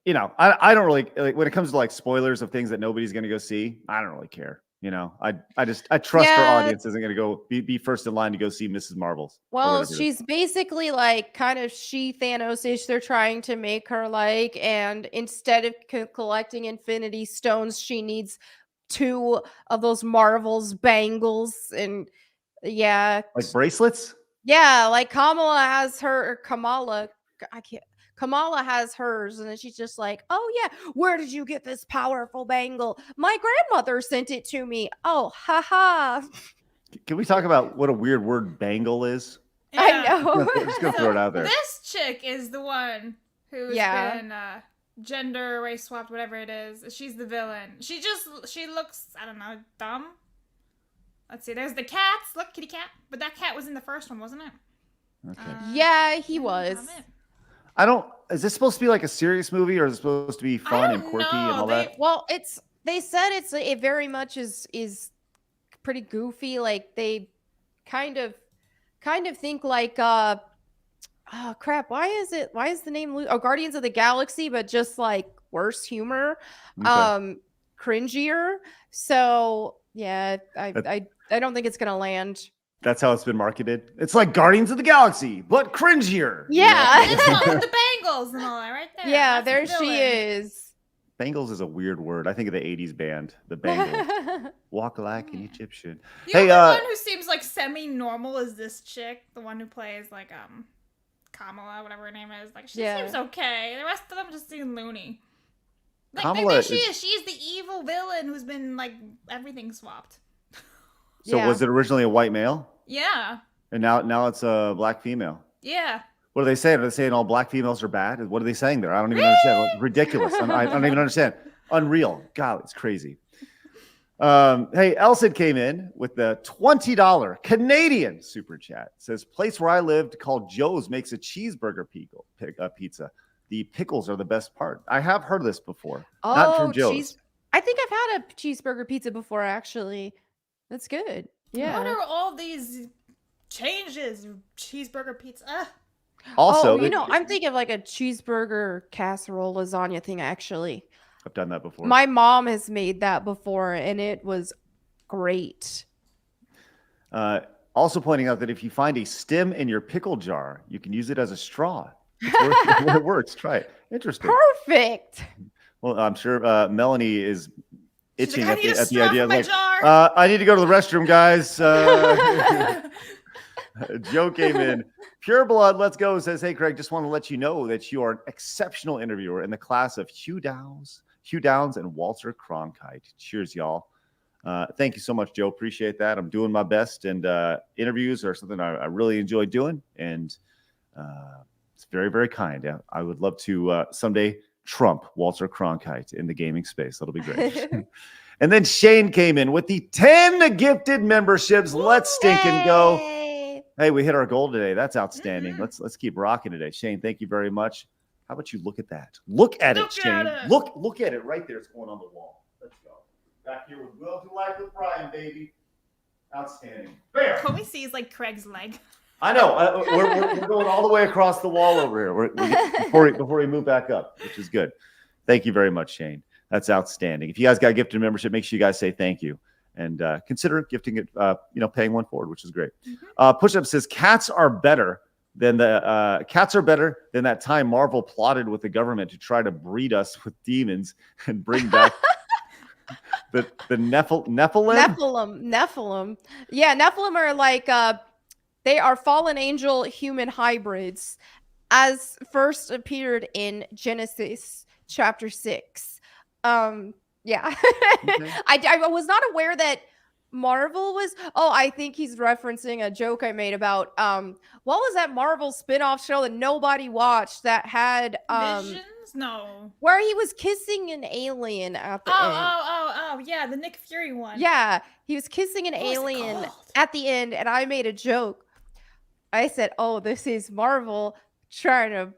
you know, I don't really like when it comes to like spoilers of things that nobody's going to go see. I don't really care. You know, I trust our
Yeah.
audience isn't going to go be first in line to go see Mrs. Marvel's. or
Well,
whatever it is.
she's basically like kind of Thanos-ish. They're trying to make her like, and instead of collecting Infinity Stones, she needs 2 of those Marvel's bangles, and yeah,
Like bracelets.
yeah, like Kamala, I can't. Kamala has hers, and then she's just like, "Oh yeah, where did you get this powerful bangle? My grandmother sent it to me. Oh, haha."
Can we talk about what a weird word bangle is?
I know.
I'm just gonna throw it out there.
This chick is the one who's
Yeah.
been gender race swapped, whatever it is. She's the villain. She looks, I don't know, dumb. Let's see. There's the cats. Look, kitty cat. But that cat was in the first one, wasn't it?
Okay.
Yeah, he
I don't
was.
have it.
I don't. Is this supposed to be like a serious movie, or is it supposed to be fun and
don't
quirky and
know.
all that?
Well, they said it very much is pretty goofy. Like they kind of think like oh crap, why is the name Guardians of the Galaxy, but just like worse humor,
Okay.
cringier. So yeah, I don't think it's gonna land.
That's how it's been marketed. It's like Guardians of the Galaxy, but cringier.
Yeah.
This one with the bangles and all that, right there.
Yeah,
That's
there
the
she
villain.
is.
Bangles is a weird word. I think of the '80s band, the Bangles. Walk like an Egyptian.
The
Hey,
only one who seems like semi-normal is this chick, the one who plays like Kamala, whatever her name is. Like she
Yeah.
seems okay. The rest of them just seem loony. Like
Kamala
maybe she
is-
is. She's the evil villain who's been like everything swapped.
So
Yeah.
was it originally a white male,
Yeah.
and now it's a black female?
Yeah.
What are they saying? Are they saying all black females are bad? What are they saying there? I don't even understand. Ridiculous. I don't even understand. Unreal. God, it's crazy. Hey, Elson came in with the $20 Canadian super chat. It says, place where I lived called Joe's makes a cheeseburger pizza. The pickles are the best part. I have heard this before. Not from Joe's.
I think I've had a cheeseburger pizza before, actually. That's good. Yeah.
What are all these changes? Cheeseburger pizza. Ugh.
Also,
I'm thinking of like a cheeseburger casserole lasagna thing, actually.
I've done that before.
My mom has made that before, and it was great.
Also pointing out that if you find a stem in your pickle jar, you can use it as a straw. It works. Try it. Interesting.
Perfect.
Well, I'm sure Melanie is
She's
itching
like, I need a
at the
straw
idea.
for my
Like,
jar.
I need to go to the restroom, guys. Joe came in. Pure Blood, let's go. Says, hey, Craig, just want to let you know that you are an exceptional interviewer in the class of Hugh Downs, and Walter Cronkite. Cheers, y'all. Thank you so much, Joe. Appreciate that. I'm doing my best, and interviews are something I really enjoy doing, and it's very, very kind. I would love to someday trump Walter Cronkite in the gaming space. That'll be great. And then Shane came in with the 10 gifted memberships. Let's stink and go. Hey, we hit our goal today. That's outstanding. Let's keep rocking today. Shane, thank you very much. How about you look at that? Look at it, Shane. Look at it right there. It's going on the wall. Let's go. Back here with Will to Life with Brian, baby. Outstanding. Bam.
Can we see like Craig's leg?
I know. We're going all the way across the wall over here before we move back up, which is good. Thank you very much, Shane. That's outstanding. If you guys got a gifted membership, make sure you guys say thank you. And consider gifting it, paying one forward, which is great. Push Up says cats are better than that time Marvel plotted with the government to try to breed us with demons and bring back the Nephilim.
Nephilim. Yeah, Nephilim are like they are fallen angel human hybrids, as first appeared in Genesis chapter 6. Yeah.
Okay.
I was not aware that Marvel was. Oh, I think he's referencing a joke I made about what was that Marvel spin-off show that nobody watched that had
Visions? No.
where he was kissing an alien at the end.
Oh, yeah, the Nick Fury one.
Yeah, he was kissing an
What was it
alien
called?
at the end, and I made a joke. I said, "Oh, this is Marvel trying to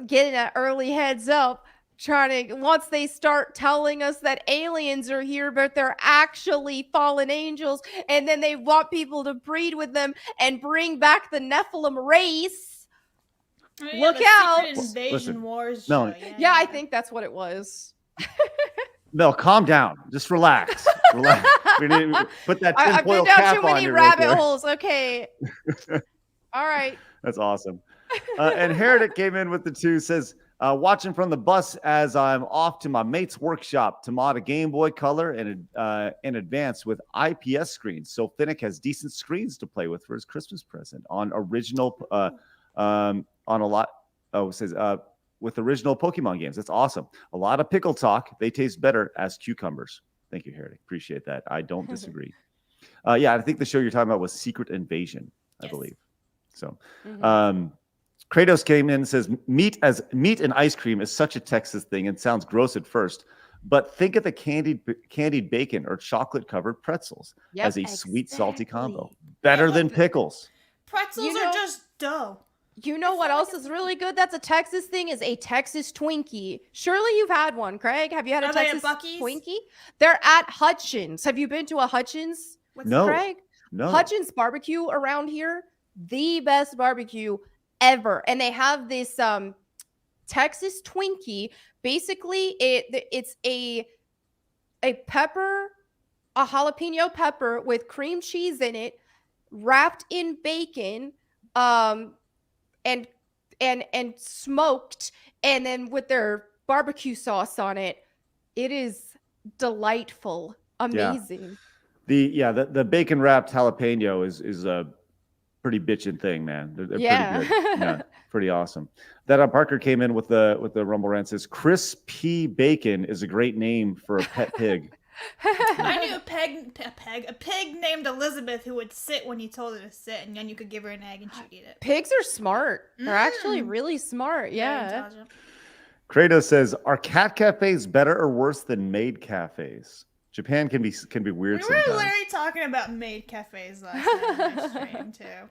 get an early heads up." Once they start telling us that aliens are here, but they're actually fallen angels, and then they want people to breed with them and bring back the Nephilim race.
Oh, yeah,
Look
the
out.
Secret Invasion
Listen,
Wars
no.
show.
Yeah, I think that's what it was.
Mel, calm down. Just relax. Relax. We need to put that
I've
tinfoil
been down
cap
too
on
many
you right
rabbit
there.
holes. Okay. All right.
That's awesome. And Heretic came in with the 2, says, watching from the bus as I'm off to my mate's workshop to mod a Game Boy Color and Advance with IPS screens. So Finnick has decent screens to play with for his Christmas present on original, on a lot. Oh, it says, with original Pokemon games. That's awesome. A lot of pickle talk. They taste better as cucumbers. Thank you, Heretic. Appreciate that. I don't disagree. Yeah, I think the show you're talking about was Secret Invasion, I believe. So, Kratos came in and says, meat and ice cream is such a Texas thing and sounds gross at first, but think of the candied bacon or chocolate-covered pretzels as a sweet, salty combo. Better than pickles.
Pretzels are just dough.
You know what else is really good? That's a Texas thing. Is a Texas Twinkie. Surely you've had one, Craig. Have you had a Texas Twinkie? They're at Hutchins. Have you been to a Hutchins?
No,
Craig?
No.
Hutchins barbecue around here, the best barbecue ever. And they have this Texas Twinkie. Basically, it's a pepper, a jalapeno pepper with cream cheese in it, wrapped in bacon, and smoked, and then with their barbecue sauce on it. It is delightful, amazing.
The bacon wrapped jalapeno is a pretty bitchin' thing, man. They're pretty good. Yeah, pretty awesome. That Parker came in with the Rumble Rant, says Chris P. Bacon is a great name for a pet pig.
I knew a pig named Elizabeth who would sit when you told her to sit, and then you could give her an egg and she'd eat it.
Pigs are smart. They're actually really smart. Yeah.
Kratos says, are cat cafes better or worse than maid cafes? Japan can be weird sometimes.
We were literally talking about maid cafes last night on my stream too.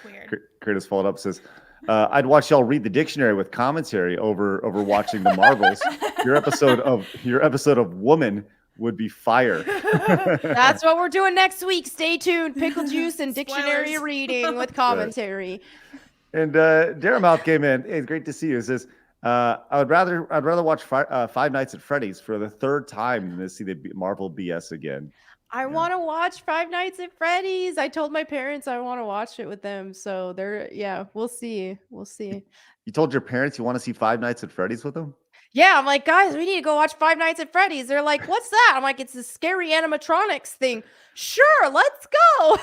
Weird.
Kratos followed up, says, I'd watch y'all read the dictionary with commentary over watching the Marvels. Your episode of Woman would be fire.
That's what we're doing next week. Stay tuned. Pickle juice and dictionary reading with commentary.
And Daramouth came in. Hey, it's great to see you. It says, I'd rather watch Five Nights at Freddy's for the 3rd time than to see the Marvel BS again.
I want to watch Five Nights at Freddy's. I told my parents I want to watch it with them. So we'll see. We'll see.
You told your parents you want to see Five Nights at Freddy's with them?
Yeah, I'm like, guys, we need to go watch Five Nights at Freddy's. They're like, what's that? I'm like, it's a scary animatronics thing. Sure, let's go.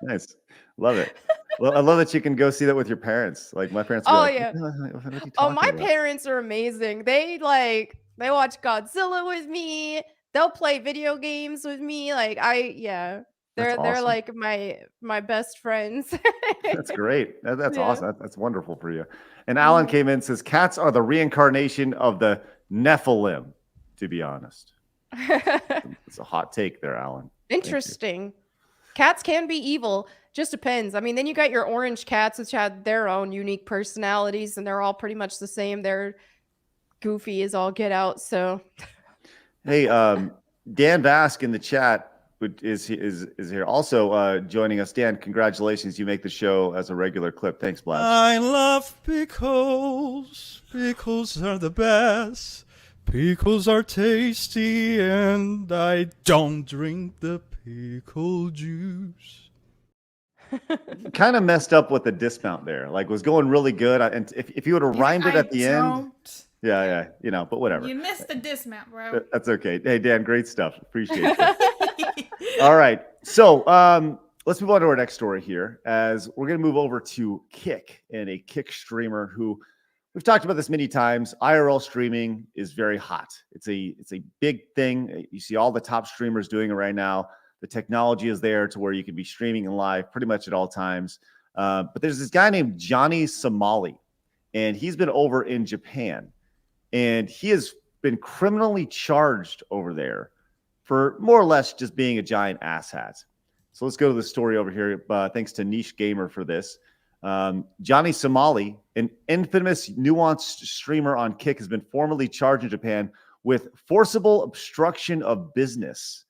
Nice. Love it. Well, I love that you can go see that with your parents. Like my parents.
Yeah. My parents are amazing. They watch Godzilla with me. They'll play video games with me. They're
awesome.
like my best friends.
That's great. That's awesome. That's wonderful for you. And Alan came in and says, cats are the reincarnation of the Nephilim, to be honest. It's a hot take there, Alan.
Interesting. Cats can be evil. Just depends. I mean, then you got your orange cats, which had their own unique personalities, and they're all pretty much the same. They're goofy as all get out. So,
hey, Dan Vask in the chat is here also joining us. Dan, congratulations! You make the show as a regular clip. Thanks, Blast.
I love pickles. Pickles are the best. Pickles are tasty, and I don't drink the pickle juice.
Kind of messed up with the dismount there. Like, was going really good. And if you would have rhymed it at the end. Yeah, but whatever.
You missed the dismount, bro.
That's okay. Hey, Dan, great stuff. Appreciate it. All right. So let's move on to our next story here, as we're going to move over to Kick, and a Kick streamer who we've talked about this many times. IRL streaming is very hot. It's a big thing. You see all the top streamers doing it right now. The technology is there to where you can be streaming in live pretty much at all times. But there's this guy named Johnny Somali, and he's been over in Japan. And he has been criminally charged over there for more or less just being a giant asshat. So let's go to the story over here. Thanks to Niche Gamer for this. Johnny Somali, an infamous nuanced streamer on Kick, has been formally charged in Japan with forcible obstruction of business.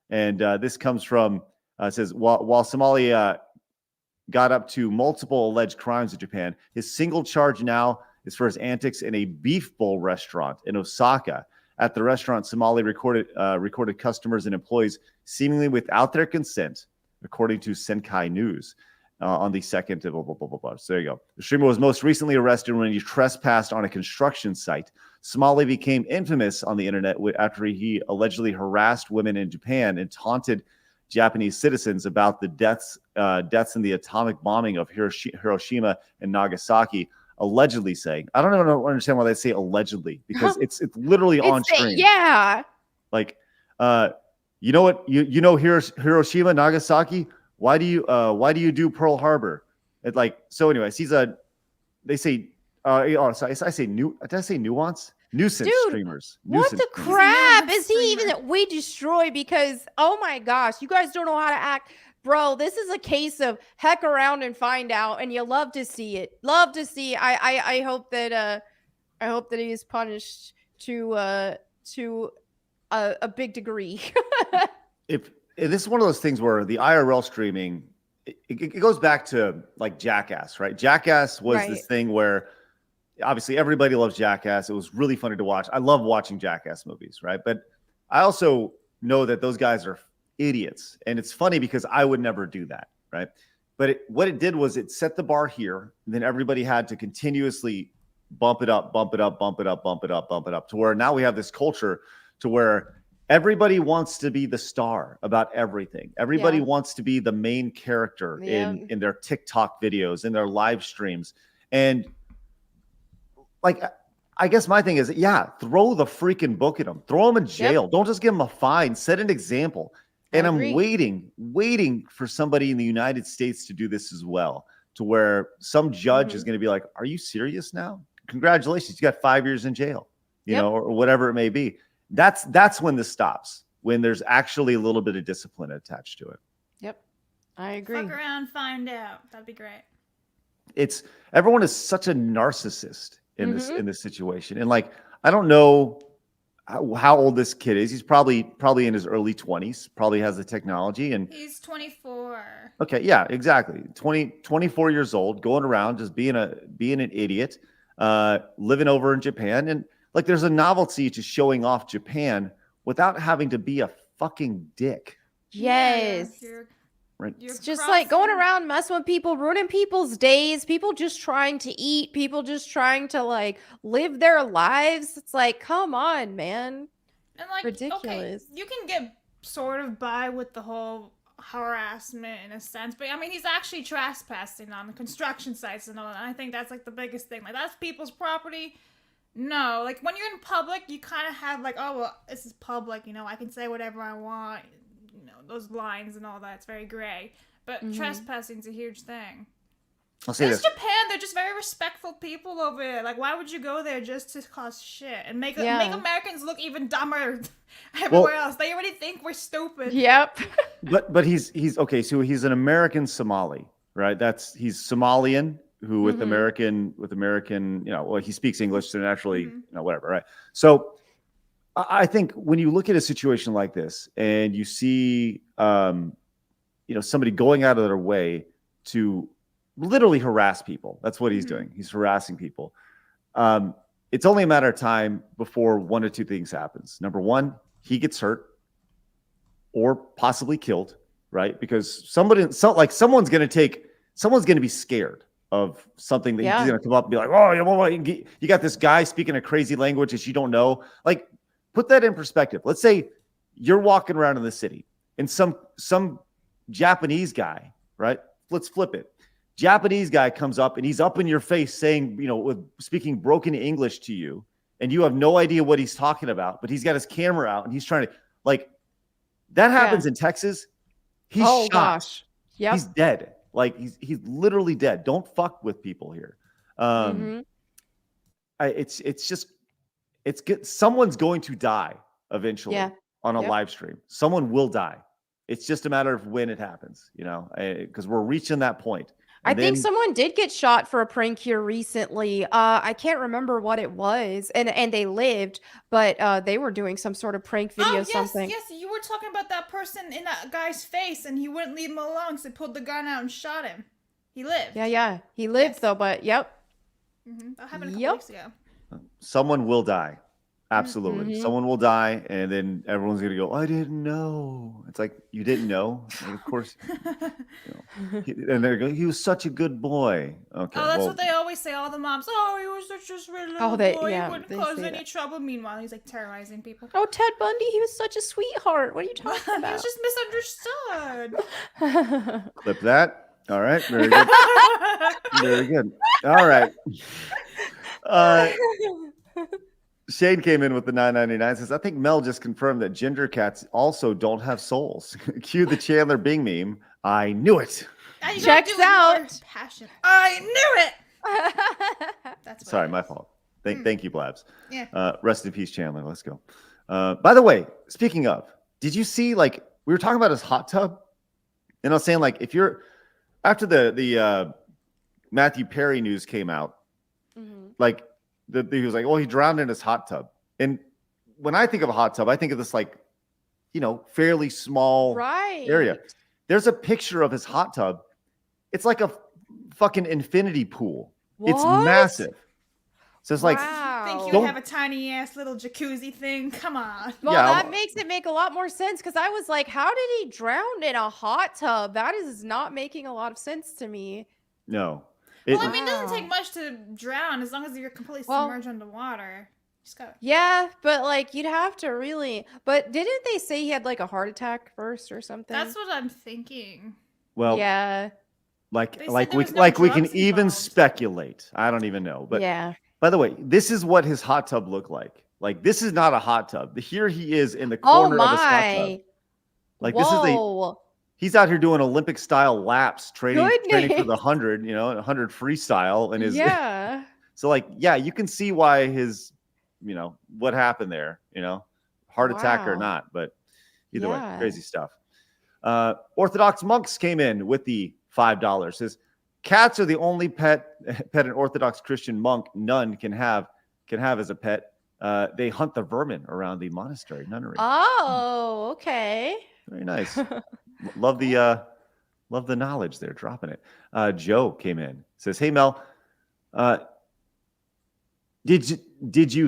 And this comes from, says, while Somali got up to multiple alleged crimes in Japan, his single charge now is for his antics in a beef bowl restaurant in Osaka at the restaurant, Somali recorded customers and employees seemingly without their consent, according to Senkai News. On the 2nd of blah, blah, blah, blah, blah. So there you go. The streamer was most recently arrested when he trespassed on a construction site. Somali became infamous on the internet after he allegedly harassed women in Japan and taunted Japanese citizens about the deaths in the atomic bombing of Hiroshima and Nagasaki, allegedly saying, I don't understand why they say allegedly, because it's literally on screen.
Yeah.
Like, you know what? You know Hiroshima, Nagasaki? Why do you do Pearl Harbor? It like, so anyways, they say, I say did I say nuance? Nuisance
Dude,
streamers.
What
Nuisance
the
streamers.
crap is he even? We destroy because, oh my gosh, you guys don't know how to act. Bro, this is a case of heck around and find out, and you love to see it. Love to see. I hope that he is punished to a big degree.
If this is one of those things where the IRL streaming, it goes back to like Jackass, right? Jackass was this thing where obviously everybody loves Jackass. It was really funny to watch. I love watching Jackass movies, right? But I also know that those guys are idiots. And it's funny because I would never do that, right? But what it did was it set the bar here. And then everybody had to continuously bump it up, bump it up, bump it up, bump it up, bump it up, to where now we have this culture to where everybody wants to be the star about everything. Everybody wants to be the main character in their TikTok videos, in their live streams. And like, I guess my thing is, throw the freaking book at them. Throw them in jail. Don't just give them a fine. Set an example. And I'm waiting for somebody in the United States to do this as well, to where some judge is going to be like, are you serious now? Congratulations. You got 5 years in jail, you know, or whatever it may be. That's when this stops, when there's actually a little bit of discipline attached to it.
Yep. I agree.
Fuck around, find out. That'd be great.
Everyone is such a narcissist in this situation. And like, I don't know how old this kid is. He's probably in his early 20s, probably has the technology, and
he's 24.
Okay, yeah, exactly. 24 years old, going around just being an idiot, living over in Japan. And like, there's a novelty to showing off Japan without having to be a fucking dick.
Yes.
Right.
It's just like going around messing with people, ruining people's days, people just trying to eat, people just trying to like live their lives. It's like, come on, man.
And like,
ridiculous.
Okay, you can get sort of by with the whole harassment in a sense, but I mean, he's actually trespassing on the construction sites and all that. I think that's like the biggest thing. Like, that's people's property. No, like when you're in public, you kind of have like, oh, well, this is public, you know, I can say whatever I want, you know, those lines and all that. It's very gray, but trespassing's a huge thing.
I'll say
It's
this.
Japan. They're just very respectful people over there. Like, why would you go there just to cause shit and make Americans look even dumber everywhere else? They already think we're stupid.
Yep.
But he's okay. So he's an American Somali, right? He's Somalian who with American, you know, well, he speaks English, so naturally, you know, whatever, right? So I think when you look at a situation like this and you see, you know, somebody going out of their way to literally harass people, that's what he's doing. He's harassing people. It's only a matter of time before one or two things happens. Number one, he gets hurt or possibly killed, right? Because someone's going to be scared of something that he's going to come up and be like, oh, you got this guy speaking a crazy language that you don't know. Like, put that in perspective. Let's say you're walking around in the city and some Japanese guy, right? Let's flip it. Japanese guy comes up and he's up in your face saying, you know, speaking broken English to you, and you have no idea what he's talking about, but he's got his camera out and he's trying to, like, that happens in Texas. He's shot. Gosh.
Yep.
He's dead. Like, he's literally dead. Don't fuck with people here. It's good. Someone's going to die eventually on a live stream. Someone will die. It's just a matter of when it happens, you know, because we're reaching that point.
I think someone did get shot for a prank here recently. I can't remember what it was, and they lived, but they were doing some sort of prank video. Something.
Yes, you were talking about that person in that guy's face, and he wouldn't leave him alone, so they pulled the gun out and shot him. He lived.
Yeah, he lived though. But that
happened a couple weeks ago.
Someone will die. Absolutely.
Mhm.
Someone will die, and then everyone's going to go, I didn't know. It's like, you didn't know? Like, of course. And they're going, he was such a good boy. Okay.
Oh, that's
well,
what they always say. All the moms. Oh, he was such a sweet little
Oh, they-
boy.
yeah,
he wouldn't
they
cause
say
any
that.
trouble. Meanwhile, he's like terrorizing people.
Oh, Ted Bundy, he was such a sweetheart. What are you
He
talking about?
was just misunderstood.
clip that. All right. Very good. Very good. All right. Shane came in with the $9.99. Says, I think Mel just confirmed that ginger cats also don't have souls. Cue the Chandler Bing meme. I knew it.
And you gotta
Checks
do it with more
out.
passion. I knew it. That's what
Sorry,
it
my
is.
fault. Thank you, Blabs.
Yeah.
Rest in peace, Chandler. Let's go. By the way, speaking of, did you see, like, we were talking about his hot tub? And I was saying, like, if you're, after the Matthew Perry news came out,
Mhm.
like, he was like, oh, he drowned in his hot tub. And when I think of a hot tub, I think of this, like, fairly small
Right.
area. There's a picture of his hot tub. It's like a fucking infinity pool. It's
What?
massive. So it's like,
Wow.
Think you
Don't-
would have a tiny ass little jacuzzi thing? Come on.
Well,
Yeah,
that makes it make a lot more sense because I was like, how did he drown in a hot tub? That is not making a lot of sense to me.
no.
Well, I mean, it doesn't
Wow.
take much to drown as long as you're completely
Well-
submerged underwater. Just go.
Yeah, but like you'd have to really. But didn't they say he had like a heart attack first or something?
That's what I'm thinking.
Well,
Yeah.
like
They said
like
there
we
was no
like we can
drugs
even
involved.
speculate. I don't even know. But
yeah.
by the way, this is what his hot tub looked like. Like, this is not a hot tub. Here he is in the
Oh
corner of his hot tub.
my.
Like,
Whoa.
he's out here doing Olympic style laps, training for the
Goodness.
100, 100 freestyle, and his
Yeah.
So, like, yeah, you can see why his, what happened there, heart attack or
Wow.
not, but either way,
Yeah.
crazy stuff. Orthodox Monks came in with the $5. Says, cats are the only pet an Orthodox Christian monk nun can have as a pet. They hunt the vermin around the monastery nunnery.
Oh, okay.
Very nice. Love the knowledge there, dropping it. Joe came in, says, hey Mel, did you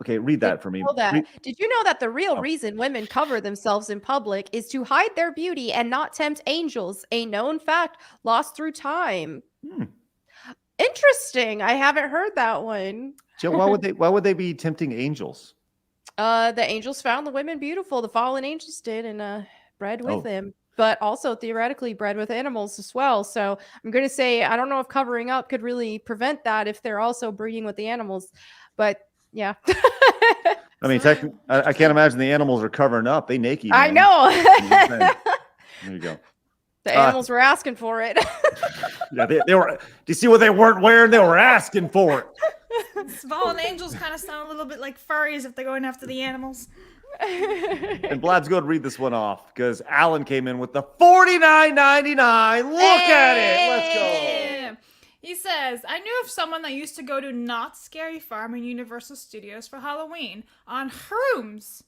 okay, read that for me.
Know that.
Read-
Did you know that the real
Oh.
reason women cover themselves in public is to hide their beauty and not tempt angels? A known fact lost through time.
Hmm.
Interesting. I haven't heard that one.
Joe, why would they be tempting angels?
The angels found the women beautiful. The fallen angels did, and bred with
Oh.
them. But also theoretically bred with animals as well. So I'm going to say I don't know if covering up could really prevent that if they're also breeding with the animals. But yeah,
I mean, I can't imagine the animals are covering up. They naked.
I
man.
know.
There you go.
The animals were asking for it.
Yeah, they were. Do you see what they weren't wearing? They were asking for it.
Fallen angels kind of sound a little bit like furries if they're going after the animals.
And Blad's go ahead and read this one off because Alan came in with the $49.99. Look at it. Let's go.
Yeah. He says, I knew of someone that used to go to Not Scary Farm in Universal Studios for Halloween on shrooms.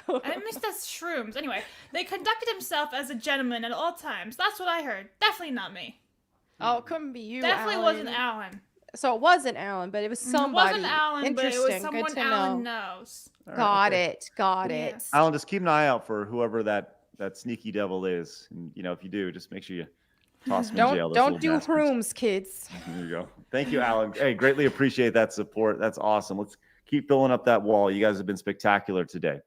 I missed that shrooms. Anyway, they conducted himself as a gentleman at all times. That's what I heard. Definitely not me.
Oh, it couldn't be you.
Definitely
Alan.
wasn't Alan.
So it wasn't Alan, but it was somebody.
It wasn't Alan, but it was
Interesting.
someone
Good to
Alan
know.
knows.
All right,
Got
okay.
it. Got it.
Yes.
Alan, just keep an eye out for whoever that sneaky devil is. And, if you do, just make sure you toss him in jail.
Don't
those
do
little bastards.
hrooms, kids.
There you go. Thank you, Alan. Hey, greatly appreciate that support. That's awesome. Let's keep filling up that wall. You guys have been spectacular today.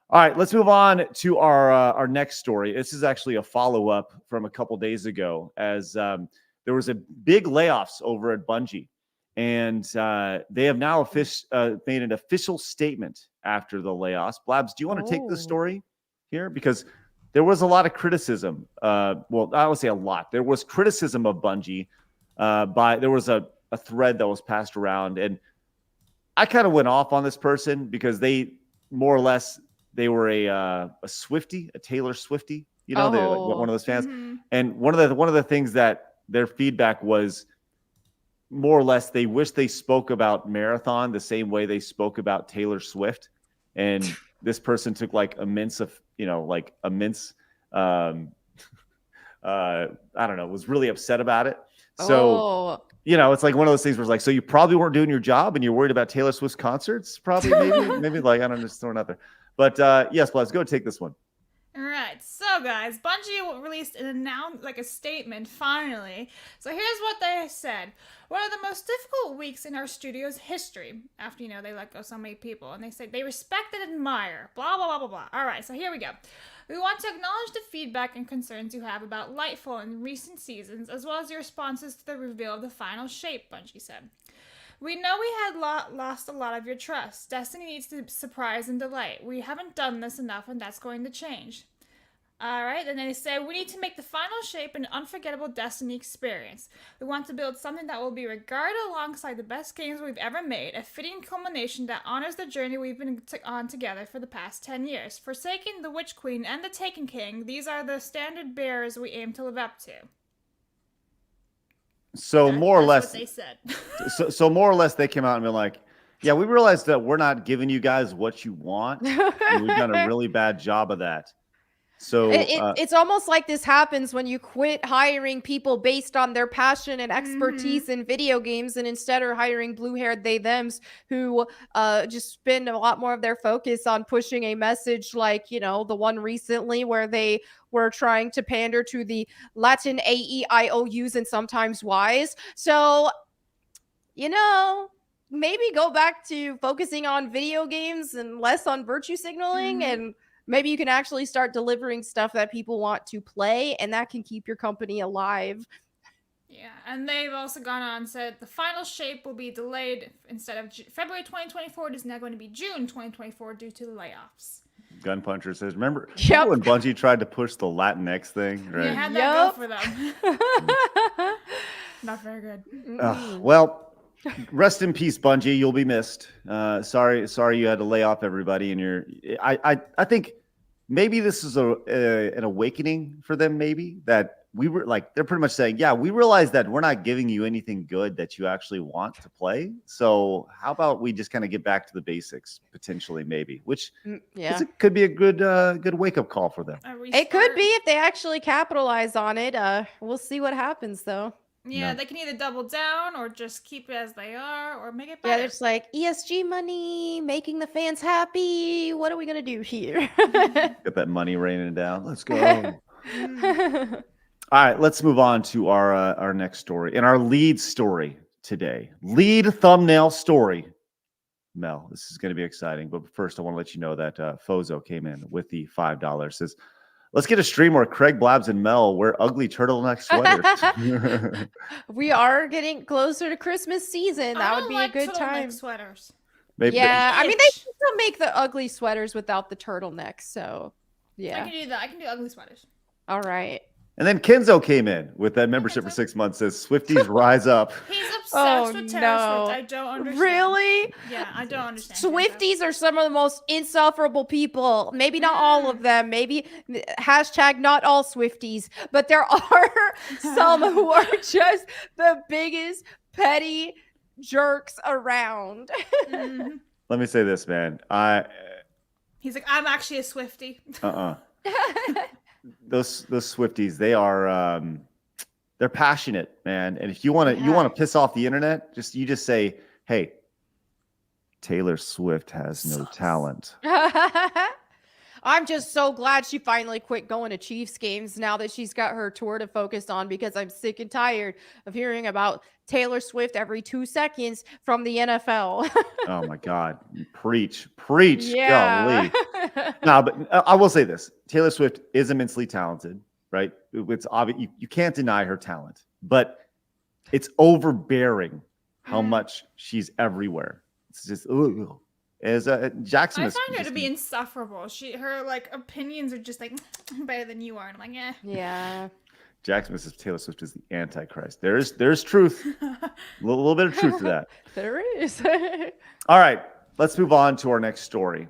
All right, let's move on to our next story. This is actually a follow-up from a couple days ago as there was a big layoffs over at Bungie. And they have now made an official statement after the layoffs. Blabs, do you want to take the
Oh.
story here? Because there was a lot of criticism. Well, I would say a lot. There was criticism of Bungie. There was a thread that was passed around. And I kind of went off on this person because they more or less, they were a Swiftie, a Taylor Swiftie. They're like one of those fans.
Mhm.
And one of the things that their feedback was more or less they wish they spoke about Marathon the same way they spoke about Taylor Swift. And this person took immense, I don't know, was really upset about it. So
Oh,
it's like one of those things where it's like, so you probably weren't doing your job and you're worried about Taylor Swift's concerts, probably, maybe like, I don't know, just throwing it out there. But yes, let's go take this one.
All right, so guys, Bungie released a statement finally. So here's what they said: one of the most difficult weeks in our studio's history. After they let go so many people, and they say they respect and admire. Blah blah blah blah blah. All right, so here we go. We want to acknowledge the feedback and concerns you have about Lightfall in recent seasons, as well as your responses to the reveal of the final shape. Bungie said. We know we had lost a lot of your trust. Destiny needs to surprise and delight. We haven't done this enough, and that's going to change. Alright, and then they say, we need to make the final shape an unforgettable Destiny experience. We want to build something that will be regarded alongside the best games we've ever made, a fitting culmination that honors the journey we've been on together for the past 10 years. Forsaking the Witch Queen and the Taken King, these are the standard bearers we aim to live up to.
So more or less,
what they said.
so more or less, they came out and been like, "Yeah, we realized that we're not giving you guys what you want. And we've done a really bad job of that." So
it's almost like this happens when you quit hiring people based on their passion and expertise in video games, and instead are hiring blue-haired they/thems who just spend a lot more of their focus on pushing a message like, the one recently where they were trying to pander to the Latin AEIOUs and sometimes Ys. So, maybe go back to focusing on video games and less on virtue signaling, and maybe you can actually start delivering stuff that people want to play, and that can keep your company alive.
Yeah, and they've also gone on and said the final shape will be delayed. Instead of February 2024, it is now going to be June 2024 due to the layoffs.
Gun Puncher says, remember
Yep.
when Bungie tried to push the Latinx thing? Right.
Yeah, how'd that go for them? Not very good.
Well, rest in peace, Bungie. You'll be missed. Sorry you had to lay off everybody. And I think maybe this is an awakening for them. Maybe that we were like, they're pretty much saying, yeah, we realize that we're not giving you anything good that you actually want to play. So how about we just kind of get back to the basics, potentially, maybe, which could be a good wake up call for them.
It could be if they actually capitalize on it. We'll see what happens, though.
Yeah, they can either double down or just keep it as they are or make it better.
Yeah, there's like ESG money, making the fans happy. What are we going to do here?
Get that money raining down. Let's go. All right, let's move on to our next story. And our lead story today. Lead thumbnail story. Mel, this is going to be exciting. But first, I want to let you know that Fozo came in with the $5. Says, let's get a stream where Craig, Blabs, and Mel wear ugly turtleneck sweaters.
We are getting closer to Christmas season. That would be a good time.
Sweaters.
Maybe
Yeah, I mean, they can still make the ugly sweaters without the turtleneck. So, yeah.
I can do that. I can do ugly sweaters.
All right.
And then Kenzo came in with that membership for 6 months. Says, Swifties rise up.
He's obsessed with Taylor Swift. I don't understand.
Really?
Yeah, I don't understand.
Swifties are some of the most insufferable people. Maybe not all of them. Maybe hashtag not all Swifties. But there are some who are just the biggest petty jerks around.
Let me say this, man.
He's like, I'm actually a Swiftie.
Those Swifties, they are they're passionate, man. And if you want to piss off the internet, you just say, hey, Taylor Swift has no talent.
I'm just so glad she finally quit going to Chiefs games now that she's got her tour to focus on, because I'm sick and tired of hearing about Taylor Swift every 2 seconds from the NFL.
Oh my God. Preach.
Yeah.
Golly. No, but I will say this. Taylor Swift is immensely talented, right? It's obvious. You can't deny her talent, but it's overbearing how much she's everywhere. It's just, as Jackson.
I find her to be insufferable. Her opinions are just like better than you are. And I'm like, eh.
Yeah.
Jackson says Taylor Swift is the Antichrist. There's truth. A little bit of truth to that.
There is.
All right, let's move on to our next story.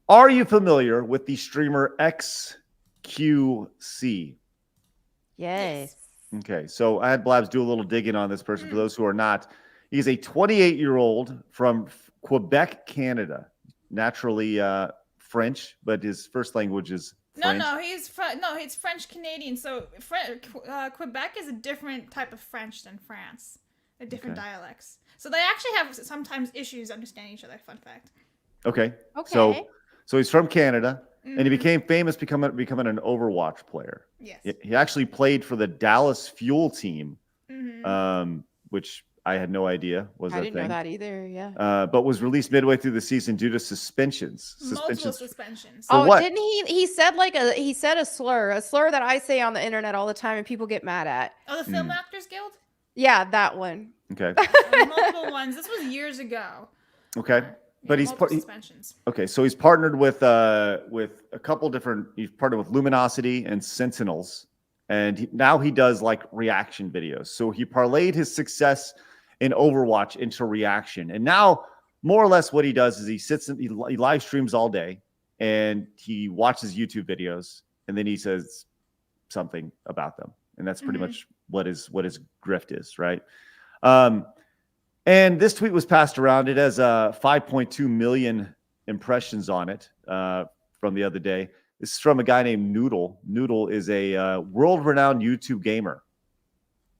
Are you familiar with the streamer xQc?
Yes.
Okay, so I had Blabs do a little digging on this person. For those who are not, he's a 28-year-old from Quebec, Canada. Naturally French, but his first language is French.
No, he's French Canadian. So Quebec is a different type of French than France. different
Okay.
dialects. So they actually have sometimes issues understanding each other. Fun fact.
Okay.
Okay.
So he's from Canada, and he
Mhm.
became famous becoming an Overwatch player.
Yes.
He actually played for the Dallas Fuel team,
Mm-hmm.
which I had no idea was
I
a
didn't know
thing.
that either. Yeah.
But was released midway through the season due to suspensions.
Multiple suspensions.
For
Oh,
what?
didn't he said he said a slur that I say on the internet all the time and people get mad at.
Oh, the Film Actors Guild?
Yeah, that one.
Okay.
Multiple ones. This was years ago.
Okay. But he's
multiple suspensions.
okay. So he's partnered with a couple different. He's partnered with Luminosity and Sentinels, and now he does like reaction videos. So he parlayed his success in Overwatch into reaction, and now more or less what he does is he sits and he live streams all day, and he watches YouTube videos, and then he says something about them, and that's pretty much what his grift is, right? And this tweet was passed around. It has 5.2 million impressions on it from the other day. This is from a guy named Noodle. Noodle is a world-renowned YouTube gamer.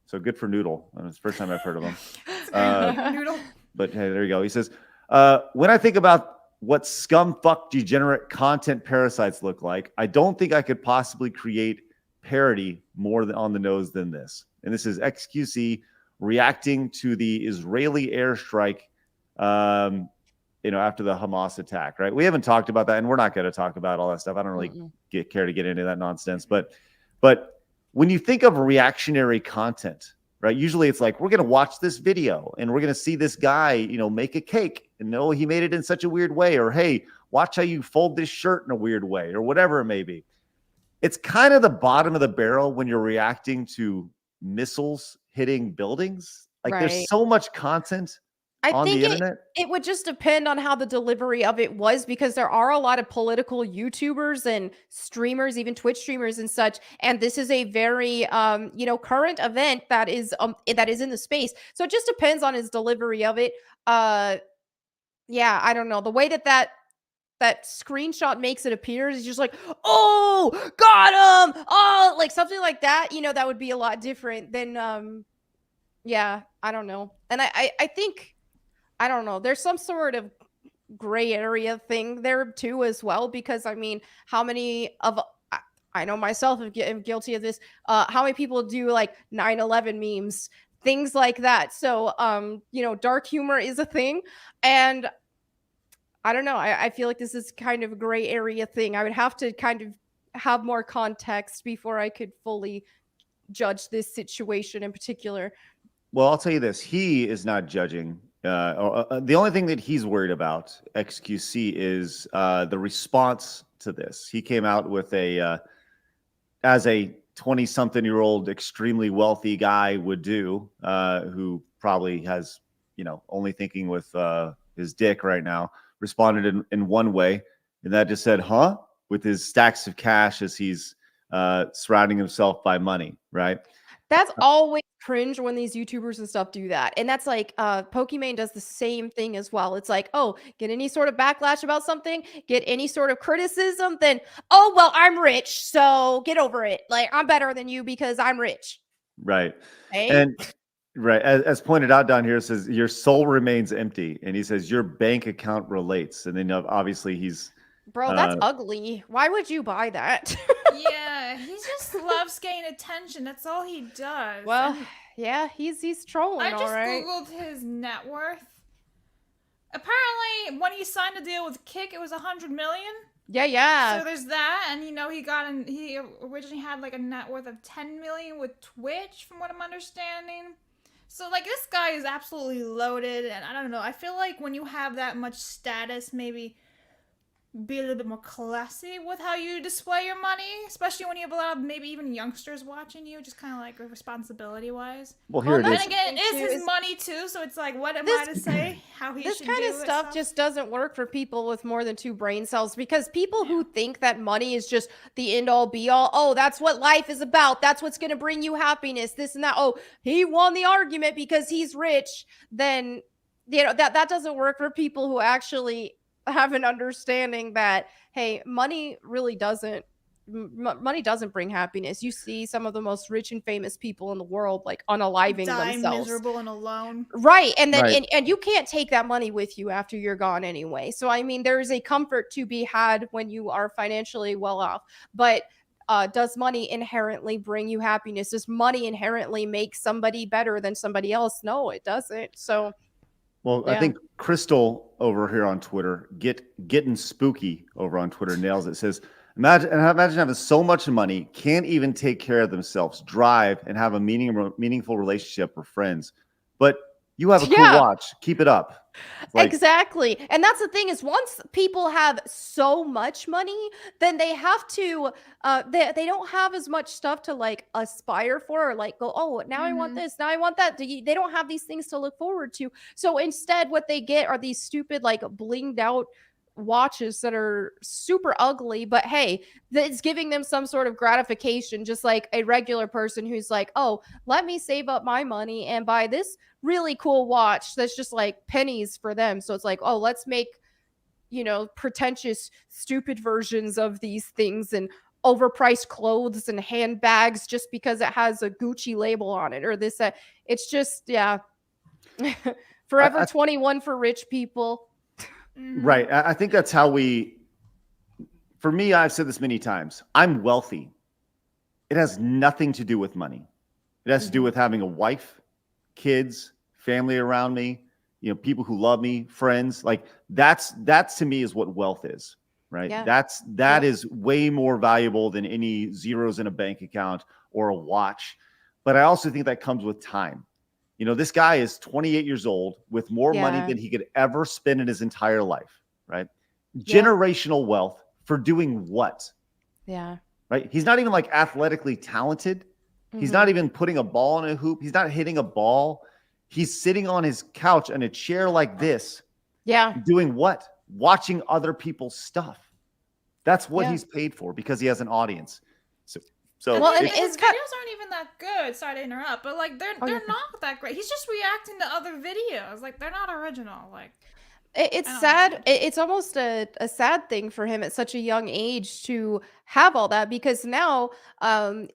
So good for Noodle. It's the first time I've heard of him.
Noodle.
But hey, there you go. He says, when I think about what scumfuck degenerate content parasites look like, I don't think I could possibly create parody more on the nose than this. And this is xQc reacting to the Israeli airstrike, after the Hamas attack, right? We haven't talked about that, and we're not going to talk about all that stuff. I don't really care to get into that nonsense. But when you think of reactionary content, right, usually it's like, we're going to watch this video, and we're going to see this guy, make a cake, and no, he made it in such a weird way, or hey, watch how you fold this shirt in a weird way, or whatever it may be. It's kind of the bottom of the barrel when you're reacting to missiles hitting buildings. Like, there's so much content on the internet.
It would just depend on how the delivery of it was, because there are a lot of political YouTubers and streamers, even Twitch streamers and such. And this is a very, current event that is in the space. So it just depends on his delivery of it. Yeah, I don't know. The way that screenshot makes it appear is just like, oh, got him. Oh, like something like that, that would be a lot different than, yeah, I don't know. And I think, I don't know, there's some sort of gray area thing there too as well, because I mean, how many of, I know myself am guilty of this, how many people do like 9/11 memes, things like that. So, dark humor is a thing. And I don't know. I feel like this is kind of a gray area thing. I would have to kind of have more context before I could fully judge this situation in particular.
Well, I'll tell you this. He is not judging. The only thing that he's worried about, xQc, is the response to this. He came out with as a 20-something-year-old extremely wealthy guy would do, who probably has, only thinking with his dick right now, responded in one way, and that just said, huh, with his stacks of cash as he's surrounding himself by money, right?
That's always cringe when these YouTubers and stuff do that. And that's like, Pokimane does the same thing as well. It's like, oh, get any sort of backlash about something, get any sort of criticism, then, oh, well, I'm rich, so get over it. Like, I'm better than you because I'm rich.
Right.
Hey?
And right, as pointed out down here, it says your soul remains empty, and he says your bank account relates, and then obviously he's
bro, that's ugly. Why would you buy that?
Yeah, he just loves getting attention. That's all he does.
Well,
And
yeah, he's trolling.
I just
all right.
googled his net worth. Apparently, when he signed a deal with Kick, it was 100 million.
Yeah.
So there's that, and he originally had like a net worth of 10 million with Twitch, from what I'm understanding. So like, this guy is absolutely loaded, and I don't know. I feel like when you have that much status, maybe be a little bit more classy with how you display your money, especially when you have a lot of maybe even youngsters watching you, just kind of like responsibility wise.
well, here it
And
is.
again, it is his money too, so it's like, what am I to say how he
This
should
kind
do
of
it,
stuff just doesn't work for people with more than 2 brain cells, because people who think that money is just the end all be all, oh, that's what life is about, that's what's going to bring you happiness, this and that, oh, he won the argument because he's rich, then that doesn't work for people who actually have an understanding that, hey, money really doesn't money doesn't bring happiness. You see some of the most rich and famous people in the world like unaliving
Die
themselves.
miserable and alone.
Right. And then
Right.
And you can't take that money with you after you're gone anyway. So I mean, there is a comfort to be had when you are financially well off. But does money inherently bring you happiness? Does money inherently make somebody better than somebody else? No, it doesn't. So
Well, I
Yeah.
think Crystal over here on Twitter, getting spooky over on Twitter, nails it. Says, imagine having so much money, can't even take care of themselves, drive, and have a meaningful relationship or friends. But you have a cool
Yeah.
watch. Keep it up. Like,
exactly. And that's the thing is once people have so much money, then they have to they don't have as much stuff to like aspire for or like go, oh, now I want this, now I want that. They don't have these things to look forward to. So instead what they get are these stupid like blinged out watches that are super ugly, but hey, it's giving them some sort of gratification, just like a regular person who's like, oh, let me save up my money and buy this really cool watch that's just like pennies for them. So it's like, oh, let's make, pretentious, stupid versions of these things and overpriced clothes and handbags just because it has a Gucci label on it or this. It's just, yeah. Forever 21 for rich people.
right. I think that's how for me, I've said this many times. I'm wealthy. It has nothing to do with money. It has to do with having a wife, kids, family around me, people who love me, friends. Like that's to me is what wealth is, right?
Yeah.
That is way more valuable than any zeros in a bank account or a watch. But I also think that comes with time. This guy is 28 years old with more money
Yeah.
than he could ever spend in his entire life, right?
Yeah.
Generational wealth for doing what?
Yeah.
Right? He's not even like athletically talented. He's not even putting a ball in a hoop. He's not hitting a ball. He's sitting on his couch in a chair like this.
Yeah.
Doing what? Watching other people's stuff. That's what
Yeah.
he's paid for because he has an audience. So
Well, and
it's-
his
it's kind-
videos aren't even that good. Sorry to interrupt, but like they're
you're
not that great. He's just reacting to other videos. Like they're not original. Like
It's
I don't
sad.
understand.
It's almost a sad thing for him at such a young age to have all that because now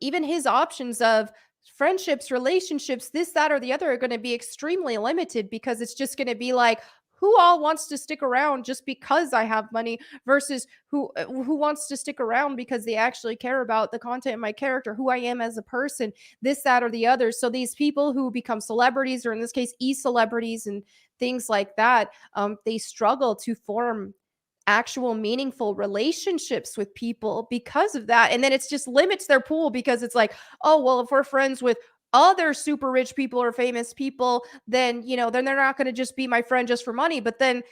even his options of friendships, relationships, this, that, or the other are going to be extremely limited because it's just going to be like, who all wants to stick around just because I have money versus who wants to stick around because they actually care about the content of my character, who I am as a person, this, that, or the other. So these people who become celebrities, or in this case, e-celebrities and things like that, they struggle to form actual meaningful relationships with people because of that. And then it's just limits their pool because it's like, oh, well, if we're friends with other super rich people or famous people, then, then they're not going to just be my friend just for money. But then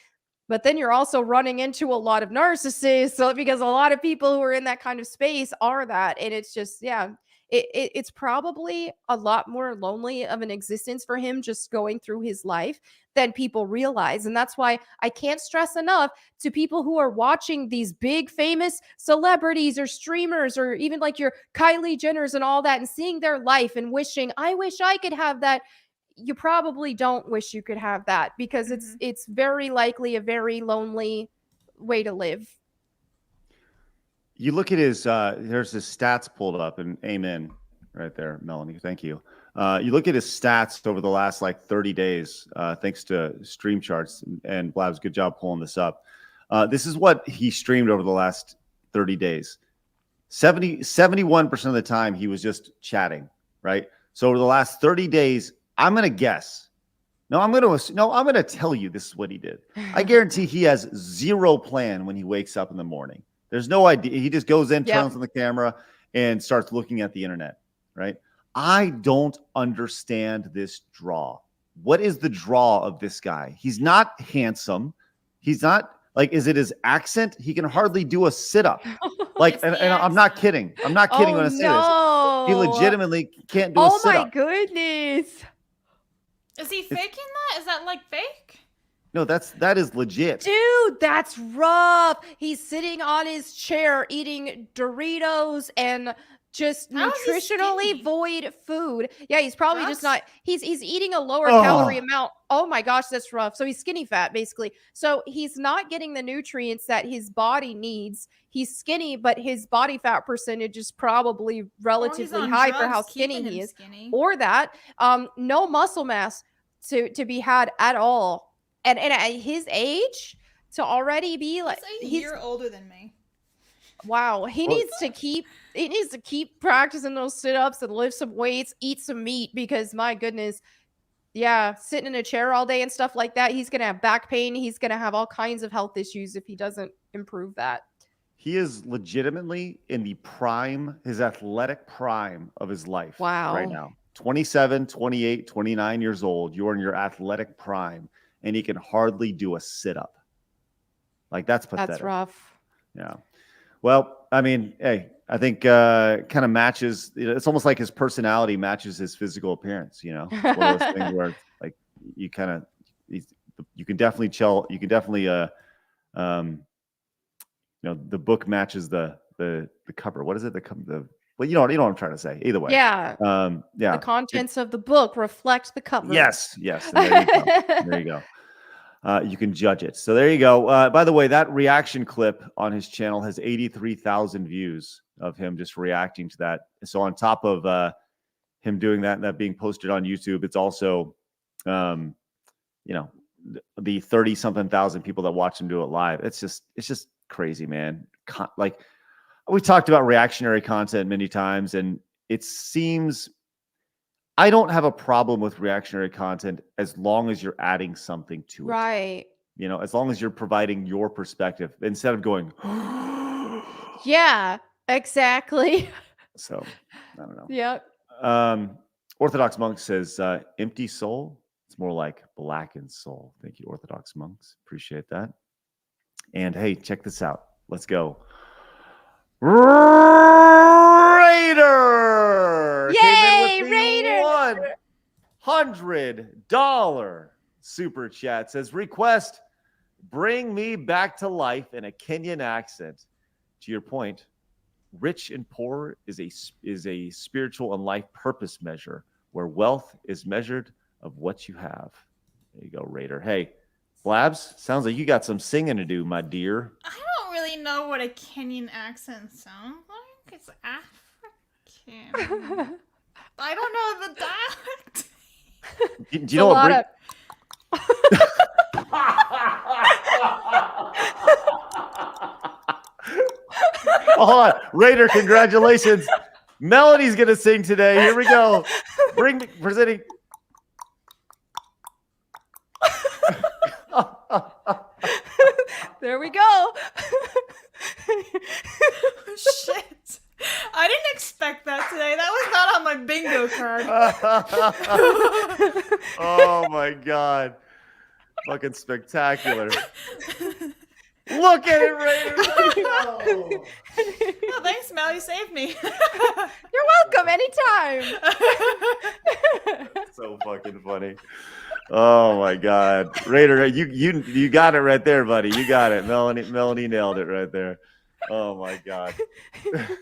you're also running into a lot of narcissists. So because a lot of people who are in that kind of space are that. And it's just, yeah, it's probably a lot more lonely of an existence for him just going through his life than people realize. And that's why I can't stress enough to people who are watching these big famous celebrities or streamers or even like your Kylie Jenners and all that and seeing their life and wishing, I wish I could have that. You probably don't wish you could have that because it's very likely a very lonely way to live.
you look at his there's his stats pulled up, and amen right there, Melanie. Thank you. You look at his stats over the last like 30 days, thanks to Stream Charts, and Blabs, good job pulling this up. This is what he streamed over the last 30 days. 71% of the time he was just chatting, right? So over the last 30 days, I'm gonna guess. I'm gonna tell you this is what he did. I guarantee he has zero plan when he wakes up in the morning. There's no idea. He just goes in, turns on the camera, and starts looking at the internet, right? I don't understand this draw. What is the draw of this guy? He's not handsome. He's not like, is it his accent? He can hardly do a sit-up. Like, and I'm not kidding. I'm not kidding when I say this. He legitimately can't do a sit-up.
Oh my goodness.
is he faking that? Is that like fake?
No, that is legit.
Dude, that's rough. He's sitting on his chair eating Doritos and just
How is he
nutritionally
skinny?
void food. Yeah, he's probably just
Drugs?
not. He's eating a lower
Oh.
calorie amount. Oh my gosh, that's rough. So he's skinny fat basically. So he's not getting the nutrients that his body needs. He's skinny, but his body fat percentage is probably
Or he's
relatively
on
high for
drugs
how
keeping
skinny he
him
is.
skinny.
Or that no muscle mass to be had at all. And at his age to already be like
He's a year older than me.
wow, he
Well-
needs to keep practicing those sit-ups and lift some weights, eat some meat because my goodness, yeah, sitting in a chair all day and stuff like that, he's gonna have back pain. He's gonna have all kinds of health issues if he doesn't improve that.
He is legitimately in the prime, his athletic prime of his life
Wow.
right now. 27, 28, 29 years old. You're in your athletic prime, and he can hardly do a sit-up. Like, that's pathetic.
That's rough.
Yeah. Well, I mean, hey, I think kind of matches. It's almost like his personality matches his physical appearance. You know, it's one of those things where like you kind of you can definitely tell. You can definitely the book matches the cover. What is it? Well, you know what I'm trying to say. Either way.
Yeah.
Yeah.
The contents of the book reflect the cover.
Yes. And there you go. There you go. You can judge it. So there you go. By the way, that reaction clip on his channel has 83,000 views of him just reacting to that. So on top of him doing that and that being posted on YouTube, it's also, the 30-something thousand people that watch him do it live. It's just crazy, man. Like we talked about reactionary content many times, and it seems I don't have a problem with reactionary content as long as you're adding something to it.
Right.
As long as you're providing your perspective instead of going,
Yeah, exactly.
so I don't know.
Yep.
Orthodox Monk says, empty soul. It's more like blackened soul. Thank you, Orthodox Monks. Appreciate that. And hey, check this out. Let's go. Raider!
Yay,
Came in with the
Raider!
$100 super chat. Says, request, bring me back to life in a Kenyan accent. To your point, rich and poor is a spiritual and life purpose measure where wealth is measured of what you have. There you go, Raider. Hey, Blabs, sounds like you got some singing to do, my dear.
I don't really know what a Kenyan accent sounds like. It's African. I don't know the dialect.
Do you know what? Hold on, Raider, congratulations. Melody's gonna sing today. Here we go. Presenting.
There we go.
Shit. I didn't expect that today. That was not on my bingo card.
Oh my god. Fucking spectacular. Look at it, Raider.
Oh, thanks, Mel. You saved me.
You're welcome anytime.
So fucking funny. Oh my god. Raider, you got it right there, buddy. You got it. Melanie nailed it right there. Oh my god.
People are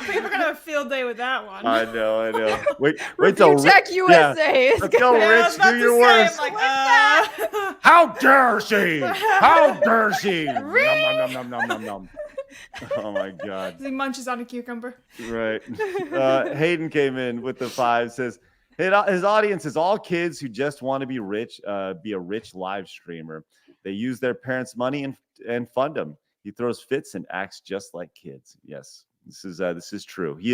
gonna have a field day with that one.
I know. Wait till
Check USA.
Let's go,
Yeah, I was
Rich.
about
Do
to
your
say,
worst.
I'm like,
How dare she? How dare she? Nom, nom, nom, nom, nom, nom. Oh my god.
He munches on a cucumber.
Right. Hayden came in with the 5. Says his audience is all kids who just want to be rich, be a rich live streamer. They use their parents' money and fund him. He throws fits and acts just like kids. Yes, this is true. He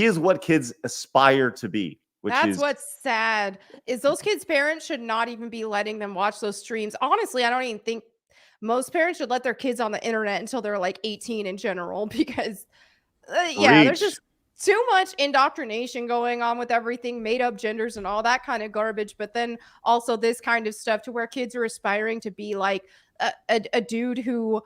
is what kids aspire to be.
That's what's sad is those kids' parents should not even be letting them watch those streams. Honestly, I don't even think most parents should let their kids on the internet until they're like 18 in general, because there's just too much indoctrination going on with everything, made up genders and all that kind of garbage. But then also this kind of stuff to where kids are aspiring to be like a dude who,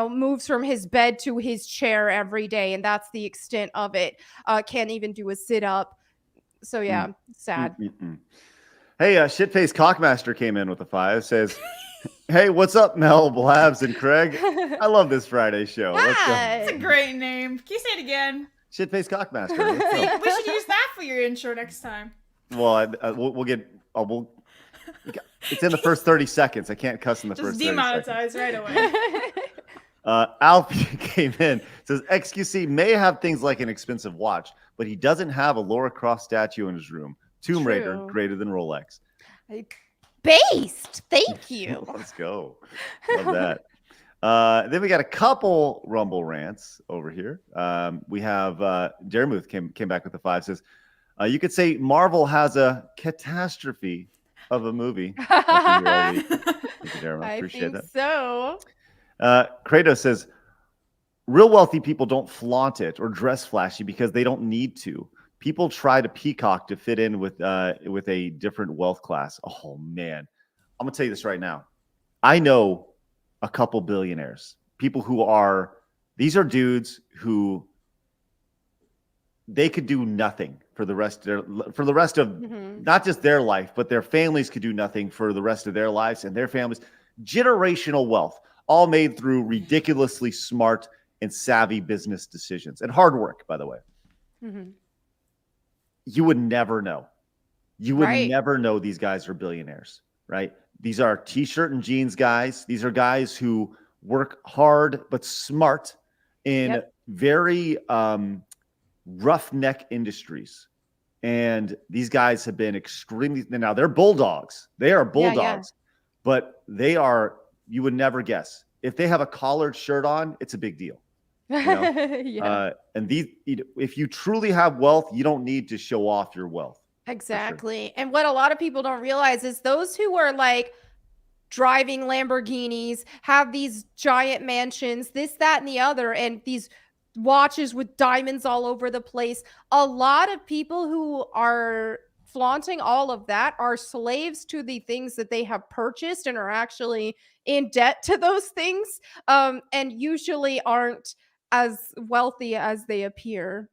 moves from his bed to his chair every day. And that's the extent of it. Can't even do a sit up. So yeah, sad.
Hey, Shitface Cockmaster came in with a 5. Says, Hey, what's up, Mel, Blabs, and Craig? I love this Friday show. Let's go.
That's a
Hi.
great name. Can you say it again?
Shitface Cockmaster. Let's go.
We should use that for your intro next time.
Well, we'll get. It's in the first 30 seconds. I can't cuss in the
Just
first 30 seconds.
demonetize right away.
Alfie came in, says xQc may have things like an expensive watch, but he doesn't have a Laura Croft statue in his room. Tomb Raider
True.
greater than Rolex.
Based. Thank you.
Let's go. Love that. Then we got a couple Rumble rants over here. We have Jermuth came back with the 5, says, you could say Marvel has a catastrophe of a movie. Thank you, Jeremy.
I
Appreciate
think
that.
so.
Kratos says, real wealthy people don't flaunt it or dress flashy because they don't need to. People try to peacock to fit in with a different wealth class. Oh man, I'm gonna tell you this right now. I know a couple billionaires, people who are, these are dudes who they could do nothing for the rest of not just their life, but their families could do nothing for the rest of their lives and their families. Generational wealth, all made through ridiculously smart and savvy business decisions and hard work, by the way. You would never know. You would
Right.
never know these guys are billionaires, right? These are t-shirt and jeans guys. These are guys who work hard but smart in very roughneck industries. And these guys have been extremely, now they're bulldogs. They are bulldogs, but they are, you would never guess. If they have a collared shirt on, it's a big deal. You know? And these, if you truly have wealth, you don't need to show off your wealth.
Exactly. And what a lot of people don't realize is those who are like driving Lamborghinis, have these giant mansions, this, that, and the other, and these watches with diamonds all over the place. A lot of people who are flaunting all of that are slaves to the things that they have purchased and are actually in debt to those things, and usually aren't as wealthy as they appear.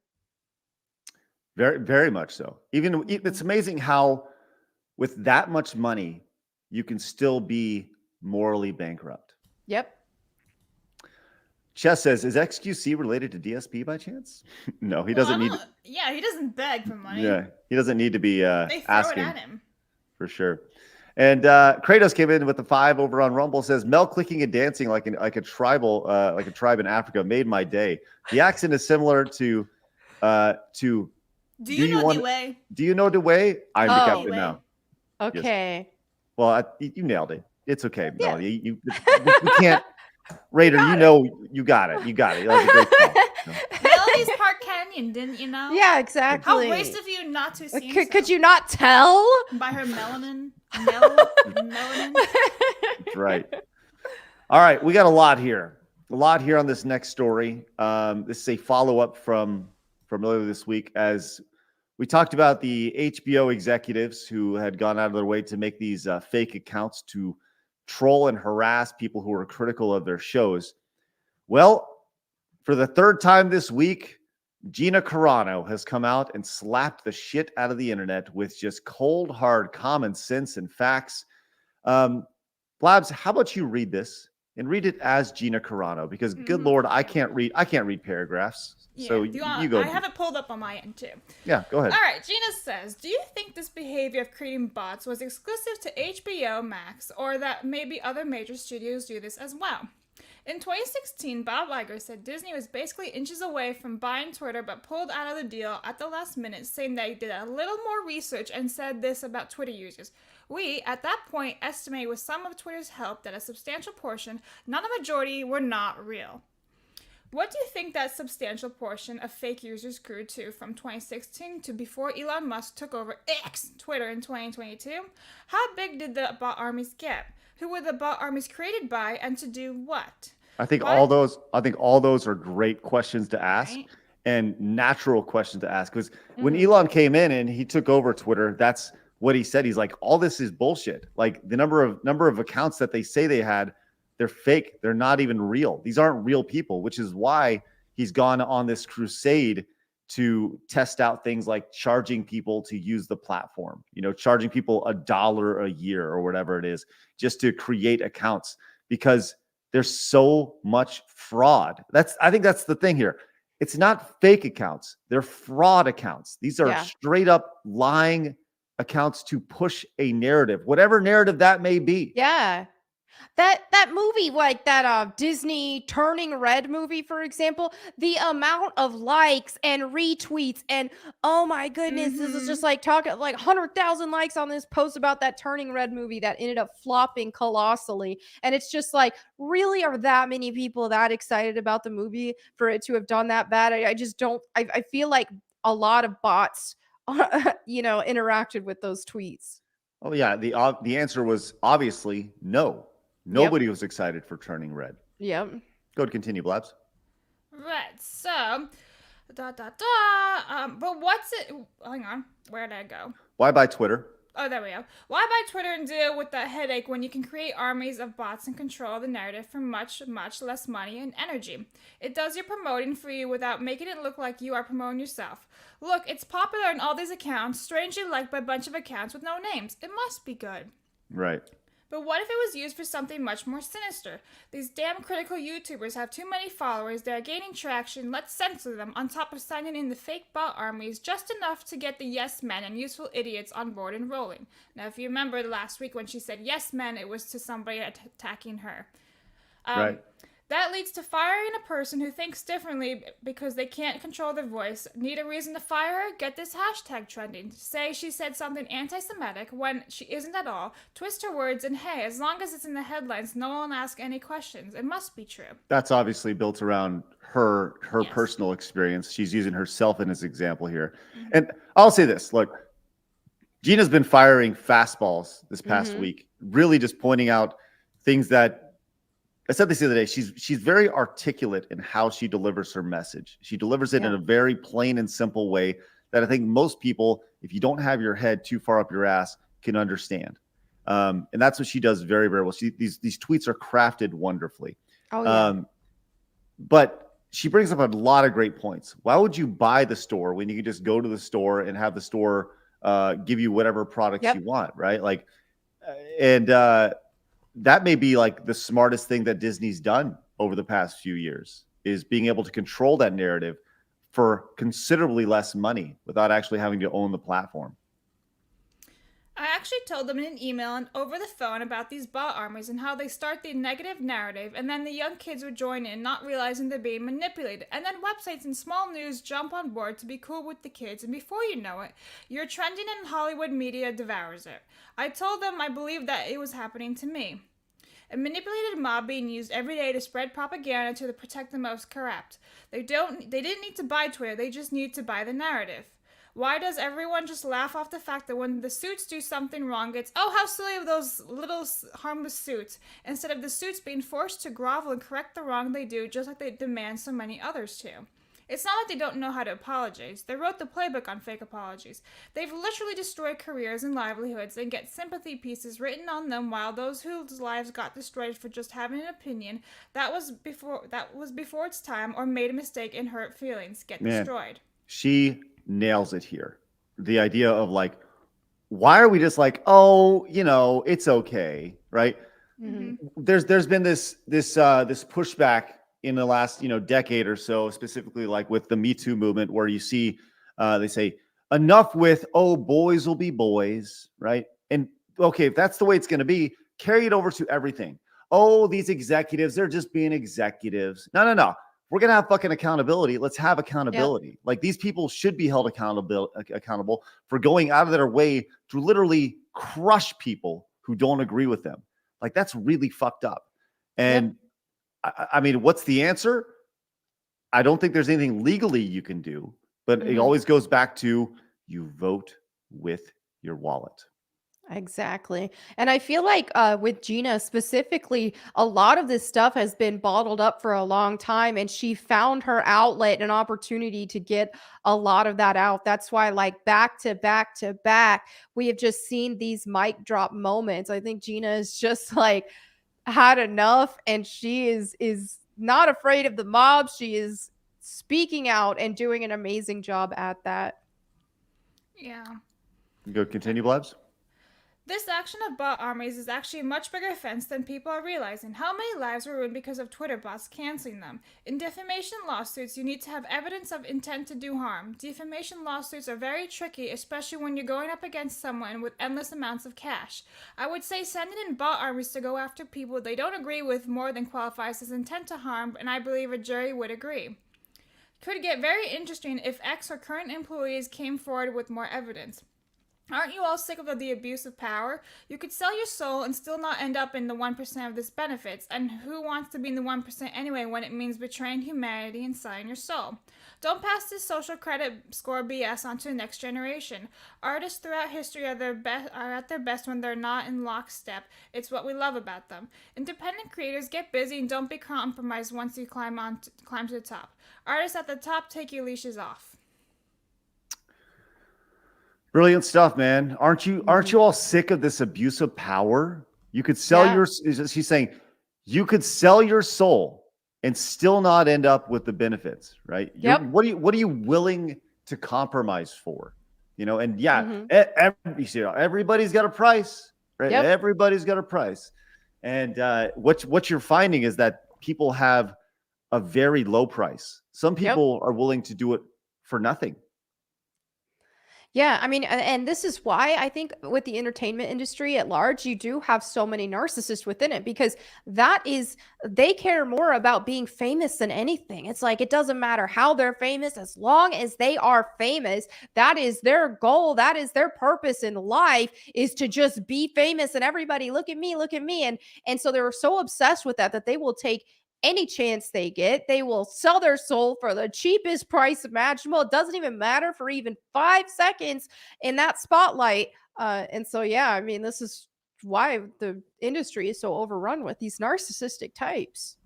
Very, very much so. Even it's amazing how with that much money, you can still be morally bankrupt.
Yep.
Chess says, is xQc related to DSP by chance? No, he doesn't need.
Yeah, he doesn't beg for money.
Yeah, he doesn't need to be
They throw
asking
it at him.
for sure. And Kratos came in with the 5 over on Rumble. Says Mel clicking and dancing like a tribal, like a tribe in Africa made my day. The accent is similar to.
Do you know the way?
Do you know the way? I'm the captain
Dewey.
now.
Okay.
Well, you nailed it. It's okay, Melody. You can't. Raider, you got it. You got it. That was a great call.
Melody's part Canyon, didn't you know?
Yeah, exactly.
How waste of you not to see
Could you not tell?
by her melanin? Melanin?
That's right. All right, we got a lot here. A lot here on this next story. This is a follow-up from earlier this week, as we talked about the HBO executives who had gone out of their way to make these fake accounts to troll and harass people who are critical of their shows. Well, for the 3rd time this week, Gina Carano has come out and slapped the shit out of the internet with just cold, hard common sense and facts. Blabs, how about you read this and read it as Gina Carano? Because good Lord, I can't read paragraphs.
Yeah,
So you go.
I have it pulled up on my end too.
Yeah, go ahead.
All right, Gina says, do you think this behavior of creating bots was exclusive to HBO Max, or that maybe other major studios do this as well? In 2016, Bob Iger said Disney was basically inches away from buying Twitter but pulled out of the deal at the last minute, saying that he did a little more research and said this about Twitter users. We, at that point, estimated with some of Twitter's help that a substantial portion, not a majority, were not real. What do you think that substantial portion of fake users grew to from 2016 to before Elon Musk took over X, Twitter, in 2022? How big did the bot armies get? Who were the bot armies created by, and to do what?
I think all those are great questions to ask, right? And natural questions to ask. Because when Elon came in and he took over Twitter, that's what he said. He's like, all this is bullshit. Like the number of accounts that they say they had, they're fake. They're not even real. These aren't real people, which is why he's gone on this crusade to test out things like charging people to use the platform, charging people $1 a year or whatever it is, just to create accounts, because there's so much fraud. I think that's the thing here. It's not fake accounts. They're fraud accounts. These are straight up lying accounts to push a narrative, whatever narrative that may be.
Yeah. That movie, like that Disney Turning Red movie, for example, the amount of likes and retweets and oh my goodness, this is just like talking like 100,000 likes on this post about that Turning Red movie that ended up flopping colossally. And it's just like, really, are that many people that excited about the movie for it to have done that bad? I just don't. I feel like a lot of bots, interacted with those tweets.
Oh yeah, the answer was obviously no. Nobody was excited for Turning Red.
Yep.
Go to continue, Blabs.
Right, so, but what's it, hang on, where did I go?
Why buy Twitter?
Oh, there we go. Why buy Twitter and deal with that headache when you can create armies of bots and control the narrative for much, much less money and energy? It does your promoting for you without making it look like you are promoting yourself. Look, it's popular in all these accounts, strangely liked by a bunch of accounts with no names. It must be good.
Right.
But what if it was used for something much more sinister? These damn critical YouTubers have too many followers, they are gaining traction, let's censor them, on top of signing in the fake bot armies, just enough to get the yes men and useful idiots on board and rolling. Now, if you remember last week when she said yes men, it was to somebody attacking her.
Right.
That leads to firing a person who thinks differently because they can't control their voice. Need a reason to fire her? Get this hashtag trending. Say she said something anti-Semitic when she isn't at all. Twist her words and hey, as long as it's in the headlines, no one will ask any questions. It must be true.
That's obviously built around her personal experience. She's using herself in as example here. Mm-hmm. And I'll say this, look, Gina's been firing fastballs this past week, really just pointing out things that I said this the other day. She's very articulate in how she delivers her message. She delivers it in a very plain and simple way that I think most people, if you don't have your head too far up your ass, can understand. And that's what she does very, very well. These tweets are crafted wonderfully.
Oh, yeah.
But she brings up a lot of great points. Why would you buy the store when you can just go to the store and have the store give you whatever products you want, right? Like, that may be like the smartest thing that Disney's done over the past few years, is being able to control that narrative for considerably less money without actually having to own the platform.
I actually told them in an email and over the phone about these bot armies and how they start the negative narrative, and then the young kids would join in, not realizing they're being manipulated. And then websites and small news jump on board to be cool with the kids, and before you know it, you're trending and Hollywood media devours it. I told them I believed that it was happening to me. A manipulated mob being used every day to spread propaganda to protect the most corrupt. They didn't need to buy Twitter, they just need to buy the narrative. Why does everyone just laugh off the fact that when the suits do something wrong, it's, oh, how silly of those little harmless suits, instead of the suits being forced to grovel and correct the wrong they do, just like they demand so many others to. It's not like they don't know how to apologize. They wrote the playbook on fake apologies. They've literally destroyed careers and livelihoods and get sympathy pieces written on them, while those whose lives got destroyed for just having an opinion that was before its time or made a mistake and hurt feelings get destroyed.
She nails it here. The idea of like, why are we just like, oh, it's okay, right? Mm-hmm. There's been this pushback in the last decade or so, specifically like with the Me Too movement, where you see they say enough with, oh, boys will be boys, right? And okay, if that's the way it's going to be, carry it over to everything. Oh, these executives, they're just being executives. No. We're going to have fucking accountability. Let's have accountability. Yep. Like, these people should be held accountable for going out of their way to literally crush people who don't agree with them. Like, that's really fucked up. And I mean, what's the answer? I don't think there's anything legally you can do, but it always goes back to, you vote with your wallet.
Exactly. And I feel like with Gina specifically, a lot of this stuff has been bottled up for a long time, and she found her outlet and an opportunity to get a lot of that out. That's why, like, back to back to back, we have just seen these mic drop moments. I think Gina is just like had enough, and she is not afraid of the mob. She is speaking out and doing an amazing job at that.
Yeah.
Go continue, Blabs.
This action of bot armies is actually a much bigger offense than people are realizing. How many lives were ruined because of Twitter bots canceling them? In defamation lawsuits, you need to have evidence of intent to do harm. Defamation lawsuits are very tricky, especially when you're going up against someone with endless amounts of cash. I would say sending in bot armies to go after people they don't agree with more than qualifies as intent to harm, and I believe a jury would agree. Could get very interesting if ex or current employees came forward with more evidence. Aren't you all sick of the abuse of power? You could sell your soul and still not end up in the 1% of this benefits. And who wants to be in the 1% anyway when it means betraying humanity and selling your soul? Don't pass this social credit score BS on to the next generation. Artists throughout history are at their best when they're not in lockstep. It's what we love about them. Independent creators, get busy and don't be compromised once you climb to the top. Artists at the top, take your leashes off.
Brilliant stuff, man. Aren't you all sick of this abuse of power? You could sell your, she's saying, you could sell your soul and still not end up with the benefits, right?
Yep.
What are you willing to compromise for? You know, and everybody's got a price, right?
Yep.
Everybody's got a price. And what you're finding is that people have a very low price. Some people are willing to do it for nothing.
Yeah, I mean, and this is why I think with the entertainment industry at large, you do have so many narcissists within it, because they care more about being famous than anything. It's like, it doesn't matter how they're famous, as long as they are famous, that is their goal. That is their purpose in life, is to just be famous and everybody look at me, look at me. And so they're so obsessed with that they will take any chance they get. They will sell their soul for the cheapest price imaginable. It doesn't even matter for even 5 seconds in that spotlight. And so, yeah, I mean, this is why the industry is so overrun with these narcissistic types.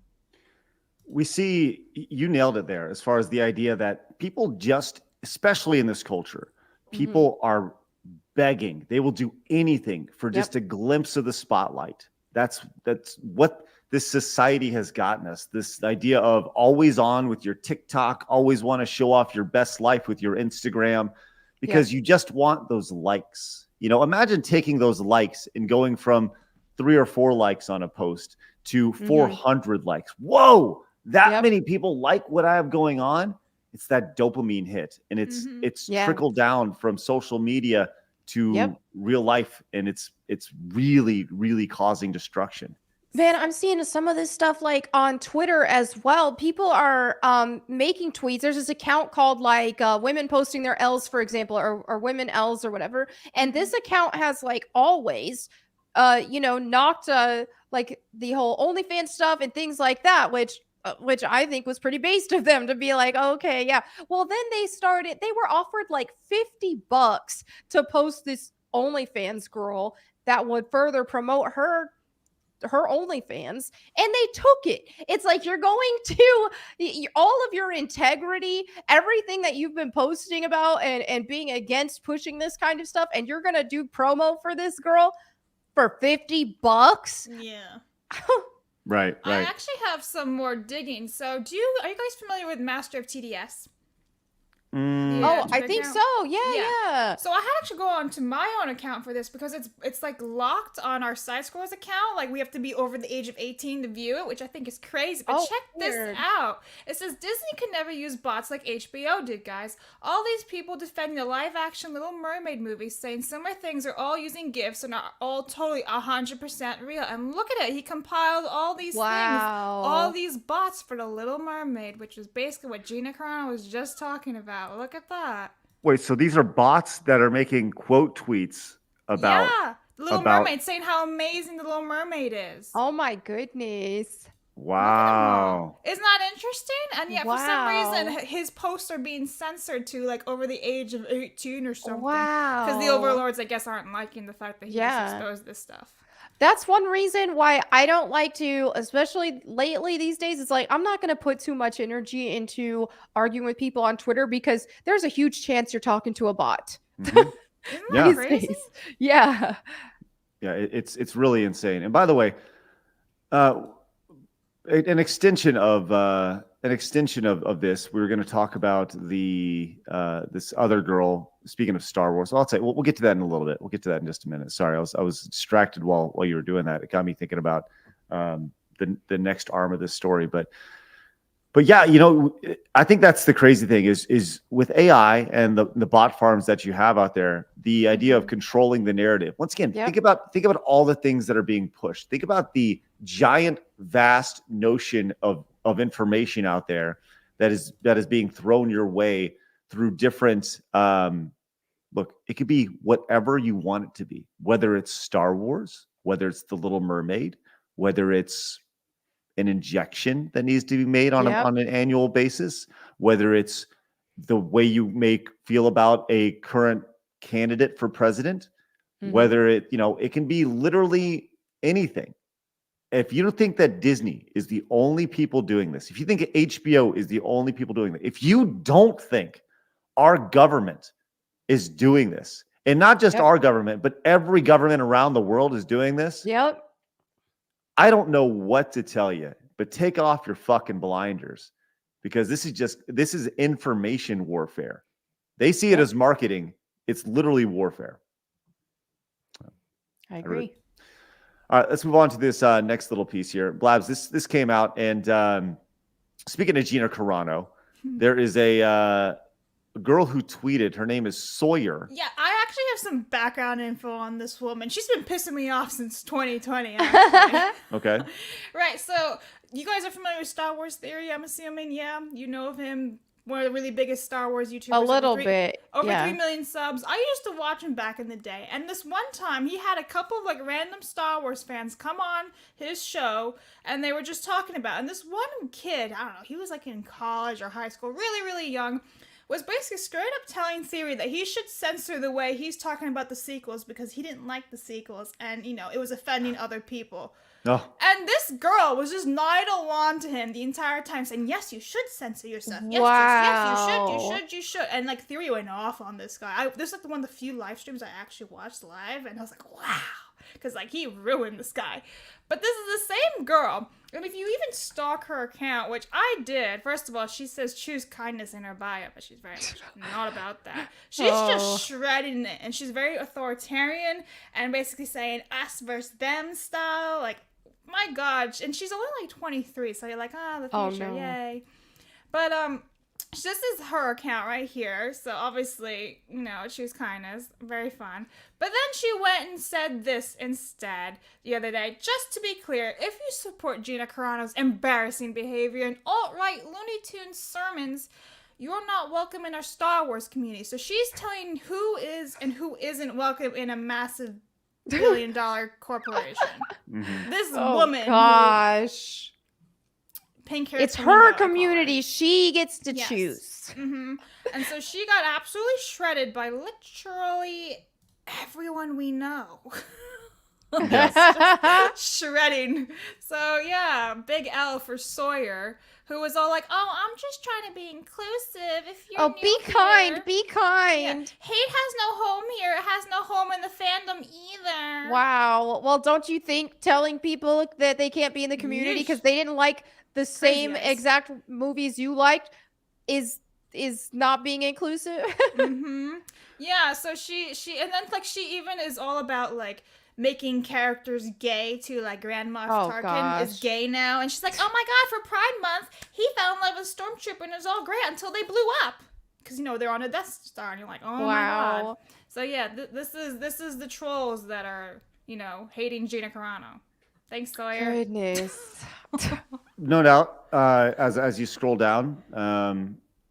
We see, you nailed it there, as far as the idea that people just, especially in this culture, people are begging. They will do anything for just a glimpse of the spotlight. That's what this society has gotten us. This idea of always on with your TikTok, always want to show off your best life with your Instagram, because you just want those likes. You know, imagine taking those likes and going from 3 or 4 likes on a post to 400 likes. Whoa, that many people like what I have going on. It's that dopamine hit, and it's trickled down from social media to real life, and it's really, really causing destruction.
Man, I'm seeing some of this stuff like on Twitter as well. People are making tweets. There's this account called like women posting their L's, for example, or women L's or whatever. And this account has like always, knocked like the whole OnlyFans stuff and things like that, which I think was pretty based of them to be like, okay, yeah. Well, then they were offered like $50 to post this OnlyFans girl that would further promote her OnlyFans, and they took it. It's like, you're going to all of your integrity, everything that you've been posting about and being against pushing this kind of stuff, and you're going to do promo for this girl for $50?
Yeah.
Right.
I actually have some more digging. So are you guys familiar with Master of TDS?
I think so. Yeah.
So I had to actually go on to my own account for this, because it's like locked on our Side Scrolls account. Like, we have to be over the age of 18 to view it, which I think is crazy. But check this out. It says Disney can never use bots like HBO did, guys. All these people defending the live-action Little Mermaid movie, saying similar things, are all using GIFs and are all totally 100% real. And look at it. He compiled all these things, all these bots for the Little Mermaid, which is basically what Gina was just talking about. Look at that.
Wait, so these are bots that are making quote tweets about
the Little Mermaid, saying how amazing the Little Mermaid is.
Oh my goodness.
Wow.
Isn't that interesting? And yet for some reason his posts are being censored to like over the age of 18 or something.
Wow.
Because the overlords, I guess, aren't liking the fact that he just exposed this stuff.
That's one reason why I don't like to, especially lately these days, it's like, I'm not going to put too much energy into arguing with people on Twitter, because there's a huge chance you're talking to a bot.
Isn't that crazy?
Yeah.
Yeah, it's really insane. And by the way, an extension of an extension of this, we were going to talk about the this other girl. Speaking of Star Wars, I'll say we'll get to that in a little bit. We'll get to that in just a minute. Sorry, I was distracted while you were doing that. It got me thinking about the next arm of this story. But yeah, I think that's the crazy thing is with AI and the bot farms that you have out there, the idea of controlling the narrative. Once again, think about all the things that are being pushed. Think about the giant, vast notion of information out there that is being thrown your way through different look, it could be whatever you want it to be, whether it's Star Wars, whether it's The Little Mermaid, whether it's an injection that needs to be made on an annual basis, whether it's the way you feel about a current candidate for president, whether it can be literally anything. If you don't think that Disney is the only people doing this, if you think HBO is the only people doing this, if you don't think our government is doing this, and not just our government, but every government around the world is doing this, I don't know what to tell you, but take off your fucking blinders, because this is information warfare. They see it as marketing. It's literally warfare.
I agree.
All right, let's move on to this next little piece here. Blabs, this came out, and speaking of Gina Carano, there is a girl who tweeted. Her name is Sawyer.
Yeah, I actually have some background info on this woman. She's been pissing me off since 2020. Actually.
Okay.
Right, so you guys are familiar with Star Wars Theory, I'm assuming? Yeah, you know of him. One of the really biggest Star Wars YouTubers.
A little bit.
Over 3 million subs. I used to watch him back in the day. And this one time, he had a couple of random Star Wars fans come on his show, and they were just talking about it. And this one kid, I don't know, he was in college or high school, really, really young, was basically straight up telling Theory that he should censor the way he's talking about the sequels because he didn't like the sequels, and, it was offending other people.
Oh.
And this girl was just nodding along to him the entire time, saying, "Yes, you should censor yourself. Yes, yes, you should." And Theory went off on this guy. This is one of the few live streams I actually watched live, and I was like, "Wow," because he ruined this guy. But this is the same girl, and if you even stalk her account, which I did, first of all, she says choose kindness in her bio, but she's very much not about that. She's just shredding it, and she's very authoritarian and basically saying us versus them style, my God. And she's only 23, so you're like, the future, yay. But this is her account right here, so obviously, choose kindness, very fun. But then she went and said this instead the other day. Just to be clear, if you support Gina Carano's embarrassing behavior and alt-right Looney Tunes sermons, you're not welcome in our Star Wars community. So she's telling who is and who isn't welcome in a massive billion-dollar corporation. This woman.
Gosh.
Pink hair.
It's her community. She gets to choose.
And so she got absolutely shredded by literally everyone we know. Shredding. So yeah, big L for Sawyer, who was all like, "Oh, I'm just trying to be inclusive. If you're new
be
here,
kind, be kind.
Yeah. Hate has no home here. It has no home in the fandom either."
Wow. Well, don't you think telling people that they can't be in the community because they didn't like the same exact movies you liked is not being inclusive?
Yeah. So she and then she even is all about making characters gay too, Grand Moff Tarkin is gay now, and she's like, "Oh my God, for Pride Month, he fell in love with Stormtrooper, and it was all great until they blew up, because they're on a Death Star," and you're like, "Oh my God." So yeah, this is the trolls that are hating Gina Carano. Thanks, Sawyer.
Goodness.
No doubt. As you scroll down,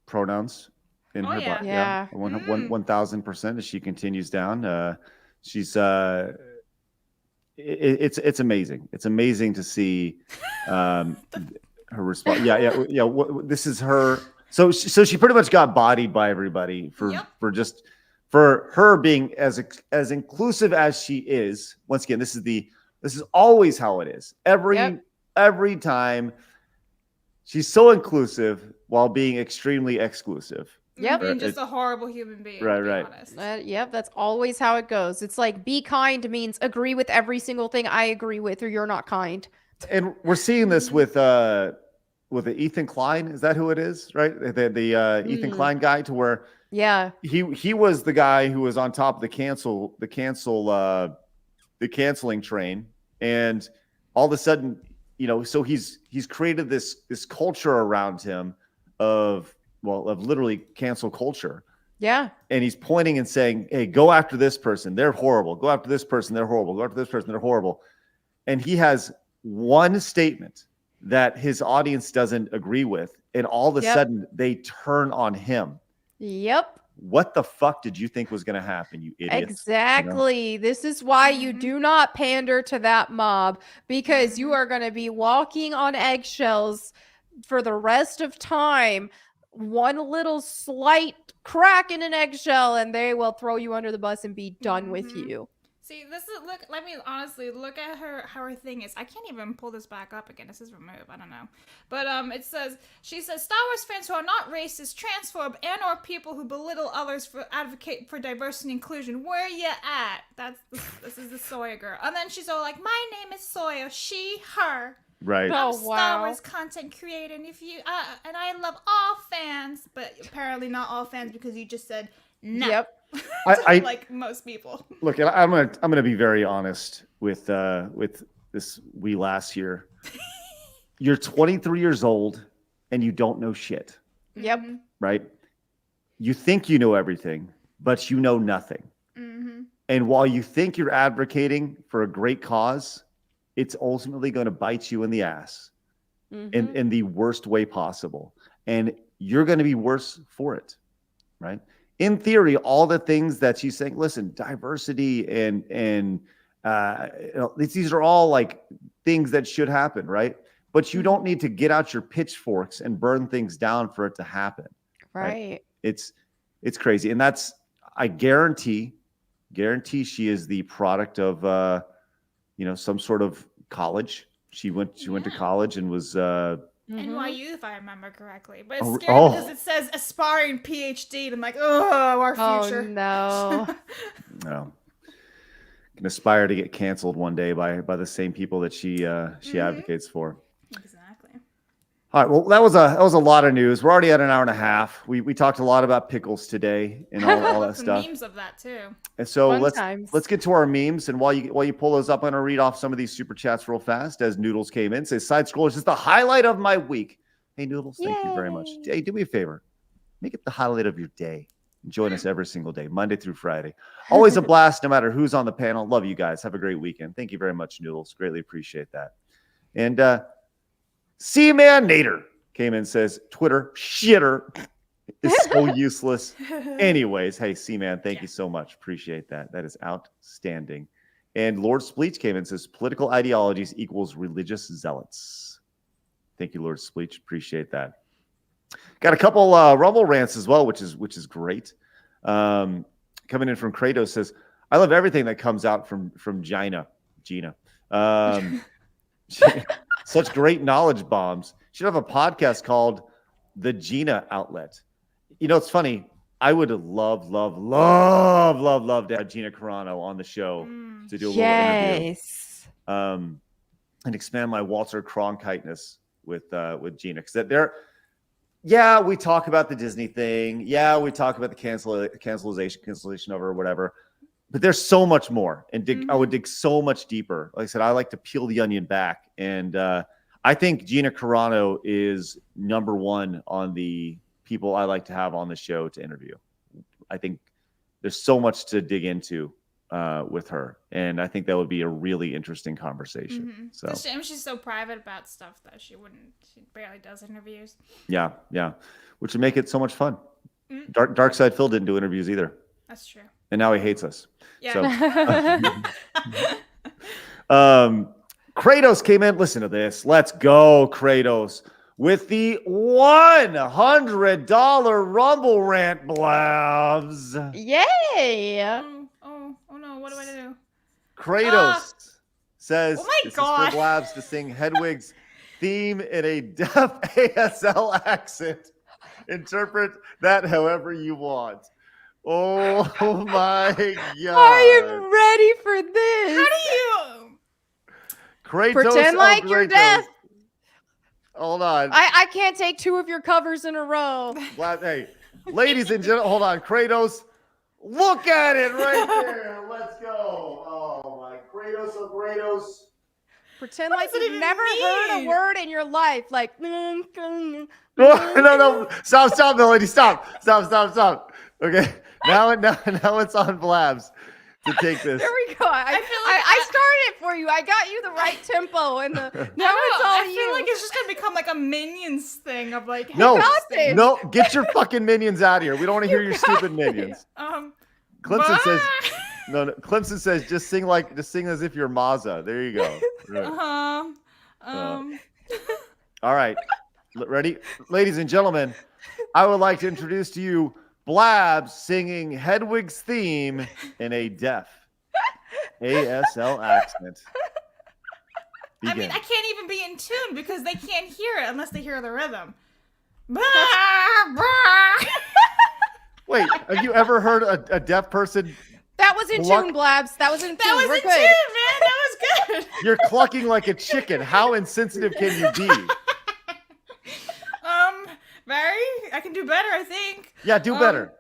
pronouns in her bio.
Yeah.
1000% as she continues down. She's it's amazing. It's amazing to see her response. Yeah. This is her. So she pretty much got bodied by everybody for her being as inclusive as she is. Once again, this is always how it is. Every time she's so inclusive while being extremely exclusive.
Being just a horrible human being. Right.
That's always how it goes. It's be kind means agree with every single thing I agree with, or you're not kind.
And we're seeing this with with the Ethan Klein. Is that who it is? Right, the Ethan Klein guy, to where
Yeah.
he was the guy who was on top of the canceling train, and all of a sudden, so he's created this culture around him of literally cancel culture.
Yeah.
And he's pointing and saying, hey, go after this person, they're horrible. Go after this person, they're horrible. Go after this person, they're horrible. And he has one statement that his audience doesn't agree with, and all of a sudden they turn on him.
Yep.
What the fuck did you think was going to happen, you idiots?
Exactly. This is why you do not pander to that mob, because you are going to be walking on eggshells for the rest of time. One little slight crack in an eggshell and they will throw you under the bus and be done with you.
See, this is let me honestly look at how her thing is. I can't even pull this back up again. This is removed. I don't know. But she says Star Wars fans who are not racist, transphobe, and or people who belittle others for advocate for diversity and inclusion. Where you at? This is the Soya girl. And then she's all like, my name is Soya, she, her.
Right.
I'm Star Wars content creator, and and I love all fans, but apparently not all fans, because you just said no.
Yep.
Like most people.
Look, I'm gonna be very honest with this wee lass here. You're 23 years old and you don't know shit.
Yep.
Right? You think you know everything, but you know nothing.
Mm-hmm.
And while you think you're advocating for a great cause, it's ultimately going to bite you in the ass in the worst way possible. And you're going to be worse for it, right? In theory, all the things that she's saying, listen, diversity and these are all like things that should happen, right? But you don't need to get out your pitchforks and burn things down for it to happen.
Right.
It's crazy. And that's, I guarantee she is the product of some sort of college. She went to college and was
NYU, if I remember correctly. But it's scary because it says aspiring PhD, and I'm like, oh, our future.
Oh no.
No. Can aspire to get canceled one day by the same people that she advocates for.
Exactly.
All right. Well, that was a lot of news. We're already at an hour and a half. We talked a lot about pickles today and all that
Some
stuff.
memes of that too.
And so
Fun
let's get to our memes. And while you pull those up, I'm gonna read off some of these super chats real fast as Noodles came in. Says side scrollers is the highlight of my week. Hey Noodles, thank you very much. Hey, do me a favor. Make it the highlight of your day. Join us every single day, Monday through Friday. Always a blast, no matter who's on the panel. Love you guys. Have a great weekend. Thank you very much, Noodles. Greatly appreciate that. And C-Man Nader came in and says, Twitter shitter is so useless. Anyways, hey, C-Man, thank you so much. Appreciate that. That is outstanding. And Lord Spleech came in and says, political ideologies equals religious zealots. Thank you, Lord Spleech. Appreciate that. Got a couple Rumble rants as well, which is great. Coming in from Kratos says, I love everything that comes out from Gina. Such great knowledge bombs. Should have a podcast called The Gina Outlet. It's funny. I would love to have Gina Carano on the show to do a little interview. And expand my Walter Cronkite-ness with Gina. Because we talk about the Disney thing. Yeah, we talk about the cancellation over or whatever. But there's so much more. And I would dig so much deeper. Like I said, I like to peel the onion back. And I think Gina Carano is number one on the people I like to have on the show to interview. I think there's so much to dig into with her. And I think that would be a really interesting conversation. So
it's a shame she's so private about stuff that she barely does interviews.
Yeah. Which would make it so much fun. Dark Side Phil didn't do interviews either.
That's true.
And now he hates us.
Yeah.
So, Kratos came in. Listen to this. Let's go, Kratos. With the $100 Rumble Rant Blabs.
Yay!
Oh no, what do I do?
Kratos says,
oh my
this
God.
is for Blabs to sing Hedwig's theme in a deaf ASL accent. Interpret that however you want. Oh my God.
I am ready for this.
How do you
Kratos
pretend like you're
Kratos.
deaf?
Hold on.
I can't take 2 of your covers in a row.
Hey, ladies and gentlemen, hold on. Kratos, look at it right there. Let's go. Oh, my. Kratos.
Pretend
What
like
does it
you've
even
never heard a
mean?
word in your life. Like,
No. Stop, Melody. Stop. Okay. Now it's on Blabs to take this.
there we go. I started it for you. I got you the right tempo and the. Now it's all
I
you.
feel like it's just gonna become like a Minions thing of like.
No,
got this.
no, get your fucking minions out of here. We don't want to hear your stupid minions. Clemson says, no. Clemson says, just sing as if you're Mazza. There you go. Right. All right, ready, ladies and gentlemen. I would like to introduce to you Blabs singing Hedwig's theme in a deaf ASL accent.
I mean, I can't even be in tune because they can't hear it unless they hear the rhythm.
Wait, have you ever heard a deaf person?
That was in
Cluck.
tune, Blabs. That was in tune.
That was
We're
in tune,
good.
man. That was good.
You're clucking like a chicken. How insensitive can you be?
Barry, I can do better, I think.
Yeah, do better.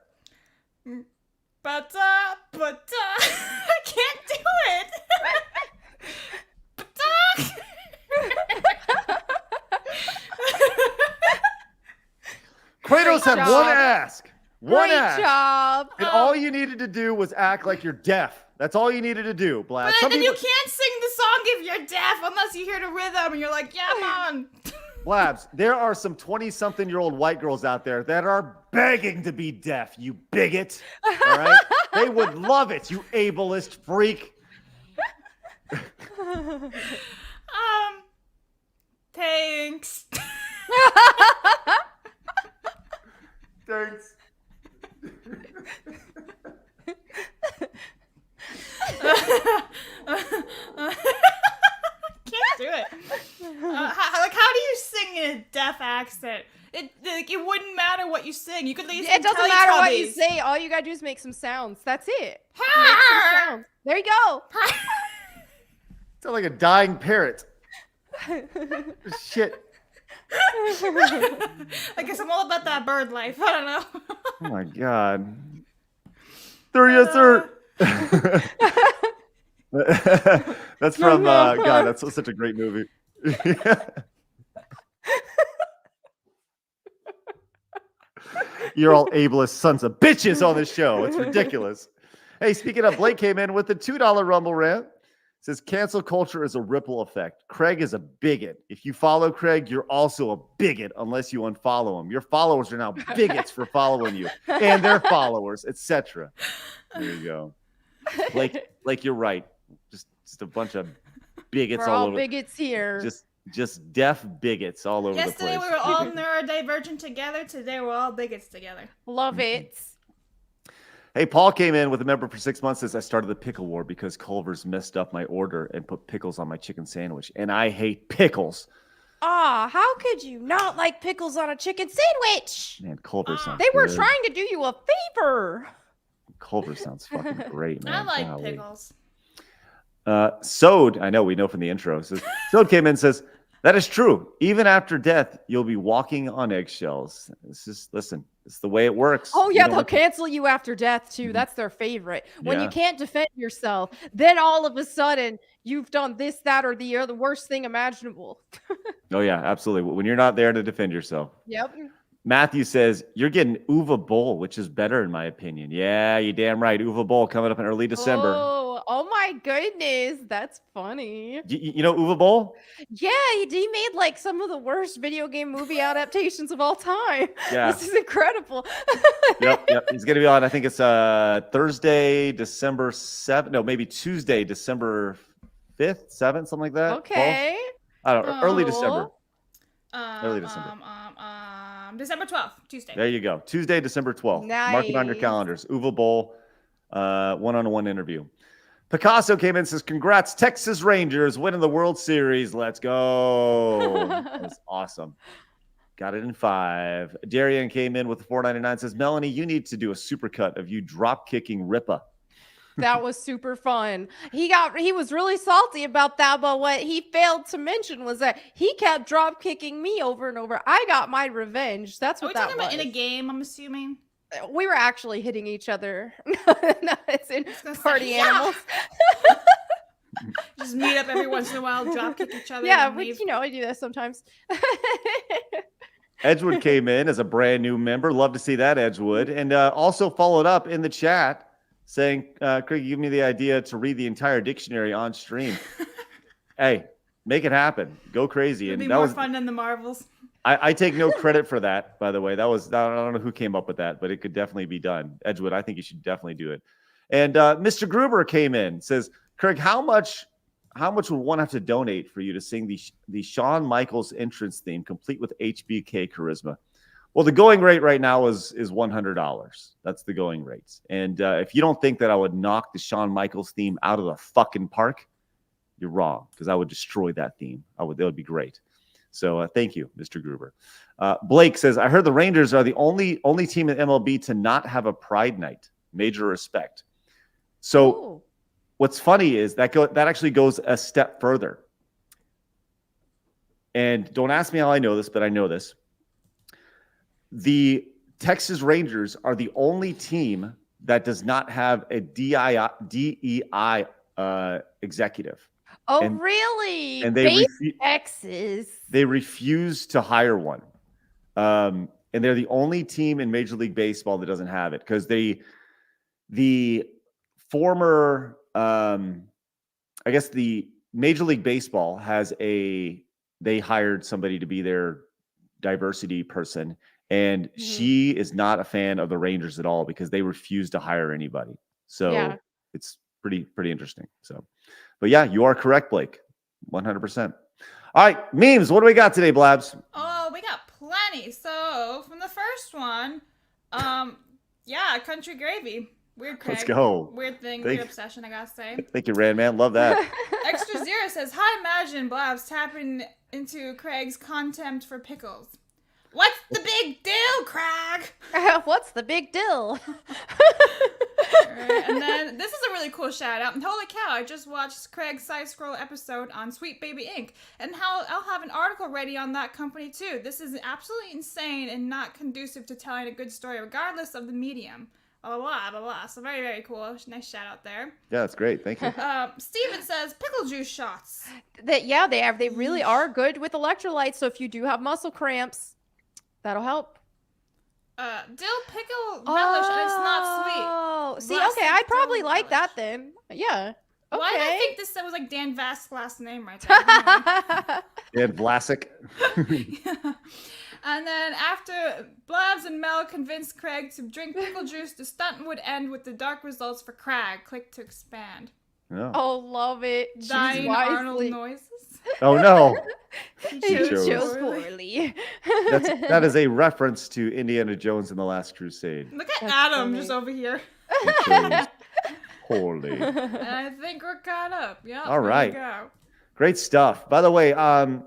But I can't do it.
Kratos had
job.
one ask. One
Great
ask.
job.
And all you needed to do was act like you're deaf. That's all you needed to do, Blab.
But then you can't sing the song if you're deaf unless you hear the rhythm and you're like, yeah, man.
Blabs, there are some 20-something-year-old white girls out there that are begging to be deaf, you bigot. All right? They would love it, you ableist freak.
Thanks.
Thanks.
Can't do it. How do you sing in a deaf accent? It wouldn't matter what you sing. You could leave.
It doesn't matter what you say. All you gotta do is make some sounds. That's it. Make some sounds. There you go.
Sound like a dying parrot. Shit.
I guess I'm all about that bird life. I don't know.
Oh my god. There, yes, sir. That's from God. That's such a great movie. You're all ableist sons of bitches on this show. It's ridiculous. Hey, speaking of, Blake came in with the $2 Rumble rant. Says cancel culture is a ripple effect. Craig is a bigot. If you follow Craig, you're also a bigot unless you unfollow him. Your followers are now bigots for following you and their followers, etc. There you go. Blake, you're right. Just a bunch of bigots
We're
all
all
over.
bigots here.
Just deaf bigots all over the place.
Yesterday we were all neurodivergent together. Today we're all bigots together.
Love it.
Hey, Paul came in with a member for 6 months. Says I started the pickle war because Culver's messed up my order and put pickles on my chicken sandwich, and I hate pickles.
Ah, how could you not like pickles on a chicken sandwich?
Man, Culver sounds.
They were
good.
trying to do you a favor.
Culver sounds fucking great, man.
I like
Golly.
pickles.
Sode, I know we know from the intro. Says Sode came in and says that is true. Even after death, you'll be walking on eggshells. Listen. It's the way it works.
Oh
You
yeah,
don't
they'll cancel you after death too.
Mhm.
That's their favorite. When
Yeah.
you can't defend yourself, then all of a sudden you've done this, that, or the other worst thing imaginable.
Oh yeah, absolutely. When you're not there to defend yourself.
Yep.
Matthew says you're getting Uva Bowl, which is better in my opinion. Yeah, you damn right. Uva Bowl coming up in early December.
Oh my goodness, that's funny.
You know Uva Bowl?
Yeah, he made like some of the worst video game movie adaptations of all time.
Yeah.
This is incredible.
Yep. He's gonna be on. I think it's Thursday, December 7th. No, maybe Tuesday, December 5th, 7th, something like that.
Okay.
12th? I don't know. Early
Cool.
December. Early December.
December 12th, Tuesday.
There you go. Tuesday, December 12th. Mark it on your
Nice.
calendars. Uva Bowl, one-on-one interview. Picasso came in and says, congrats, Texas Rangers winning the World Series. Let's go. That's awesome. Got it in 5. Darian came in with the $4.99. Says, Melanie, you need to do a supercut of you drop kicking Ripa.
That was super fun. He was really salty about that, but what he failed to mention was that he kept drop kicking me over and over. I got my revenge. That's
Are
what
we
that
talking
was.
about in a game, I'm assuming?
We were actually hitting each other. No, it's in
gonna say,
Party
yeah.
Animals.
Just meet up every once in a while, drop kick each other.
Yeah,
and
which,
leave.
I do that sometimes.
Edgewood came in as a brand new member. Love to see that, Edgewood. And also followed up in the chat saying, Craig, give me the idea to read the entire dictionary on stream. Hey, make it happen. Go crazy.
It'd
And
be
that
more
was
fun than the Marvels.
I take no credit for that, by the way. That was, I don't know who came up with that, but it could definitely be done. Edgewood, I think you should definitely do it. And Mr. Gruber came in, says, Craig, how much would one have to donate for you to sing the Shawn Michaels entrance theme, complete with HBK charisma? Well, the going rate right now is $100. That's the going rates. And if you don't think that I would knock the Shawn Michaels theme out of the fucking park, you're wrong, because I would destroy that theme. That would be great. So thank you, Mr. Gruber. Blake says, I heard the Rangers are the only team in MLB to not have a Pride Night. Major respect. So
Ooh.
what's funny is that actually goes a step further. And don't ask me how I know this, but I know this. The Texas Rangers are the only team that does not have a DEI executive.
Oh,
And-
really?
And they
Texas.
they refuse to hire one. And they're the only team in Major League Baseball that doesn't have it, because the former, I guess the Major League Baseball they hired somebody to be their diversity person, and she is not a fan of the Rangers at all because they refuse to hire anybody. So
Yeah.
it's pretty interesting. So, but yeah, you are correct, Blake. 100%. All right, memes. What do we got today, Blabs?
Oh, we got plenty. So from the first one, yeah, country gravy. Weird Craig.
Let's go.
Weird thing,
Thank-
weird obsession, I gotta say.
Thank you, Rand Man. Love that.
Extra Zero says, hi, Imagine Blabs tapping into Craig's contempt for pickles. What's the big deal, Craig?
What's the big deal?
Alright, and then this is a really cool shout out. And holy cow, I just watched Craig's side scroll episode on Sweet Baby Inc. And how I'll have an article ready on that company too. This is absolutely insane and not conducive to telling a good story, regardless of the medium. Blah, blah, blah, blah. So very, very cool. Nice shout out there.
Yeah, that's great. Thank you.
Steven says, pickle juice shots.
They really are good with electrolytes. So if you do have muscle cramps, that'll help.
Dill pickle relish, and it's not sweet.
Oh, see,
Vlasic
okay, I probably
dill
like that
relish.
then. Yeah. Okay.
Why did I think this was like Dan Vast's last name right there? Anyway.
And Vlasic.
And then after Blabs and Mel convinced Craig to drink pickle juice, the stunt would end with the dark results for Craig. Click to expand.
Oh.
Oh, love it. Choose
Dying Arnold
wisely.
noises.
Oh no.
He
chose
Chose poorly.
That is a reference to Indiana Jones and the Last Crusade.
Look at
That's
Adam
funny.
just over here.
He chose poorly.
And I think we're caught up. Yeah.
All right.
There we go.
Great stuff. By the way, I'll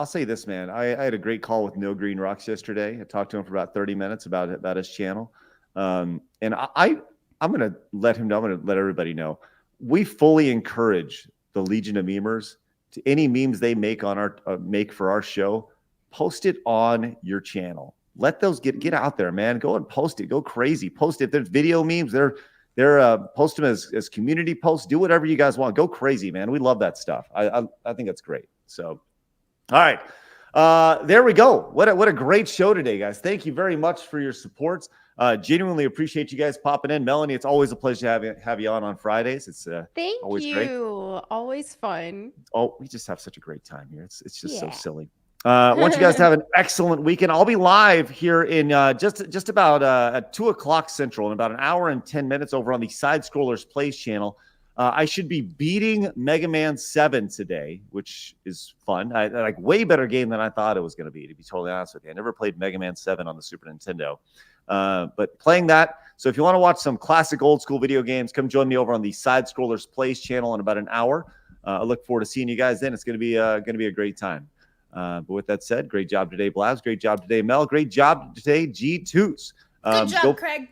say this, man. I had a great call with No Green Rocks yesterday. I talked to him for about 30 minutes about his channel. And I'm going to let him know. I'm going to let everybody know. We fully encourage the Legion of Memers to any memes they make on our make for our show. Post it on your channel. Let those get out there, man. Go and post it. Go crazy. Post it. If there's video memes, they're post them as community posts. Do whatever you guys want. Go crazy, man. We love that stuff. I think that's great. So, all right. There we go. What a great show today, guys. Thank you very much for your support. Genuinely appreciate you guys popping in. Melanie, it's always a pleasure to have you on Fridays. It's
Thank
always
you.
great.
Always fun.
Oh, we just have such a great time here. It's just so
Yeah.
silly. I want you guys to have an excellent weekend. I'll be live here in just about at 2:00 Central in about an hour and 10 minutes over on the Side Scrollers Plays channel. I should be beating Mega Man 7 today, which is fun. Like way better game than I thought it was going to be totally honest with you. I never played Mega Man 7 on the Super Nintendo. But playing that. So if you want to watch some classic old school video games, come join me over on the Side Scrollers Plays channel in about an hour. I look forward to seeing you guys then. It's going to be a great time. But with that said, great job today, Blabs. Great job today, Mel. Great job today, G2s.
Good job, Craig.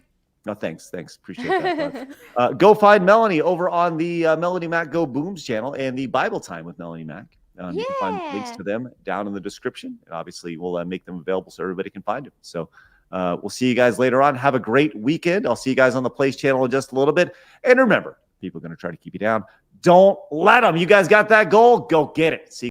No, thanks. Appreciate that. Go find Melanie over on the Melanie Mac Go Booms channel and the Bible Time with Melanie Mac. You can find links to them down in the description. And obviously, we'll make them available so everybody can find them. So we'll see you guys later on. Have a great weekend. I'll see you guys on the Place channel in just a little bit. And remember, people are going to try to keep you down. Don't let them. You guys got that goal? Go get it. See you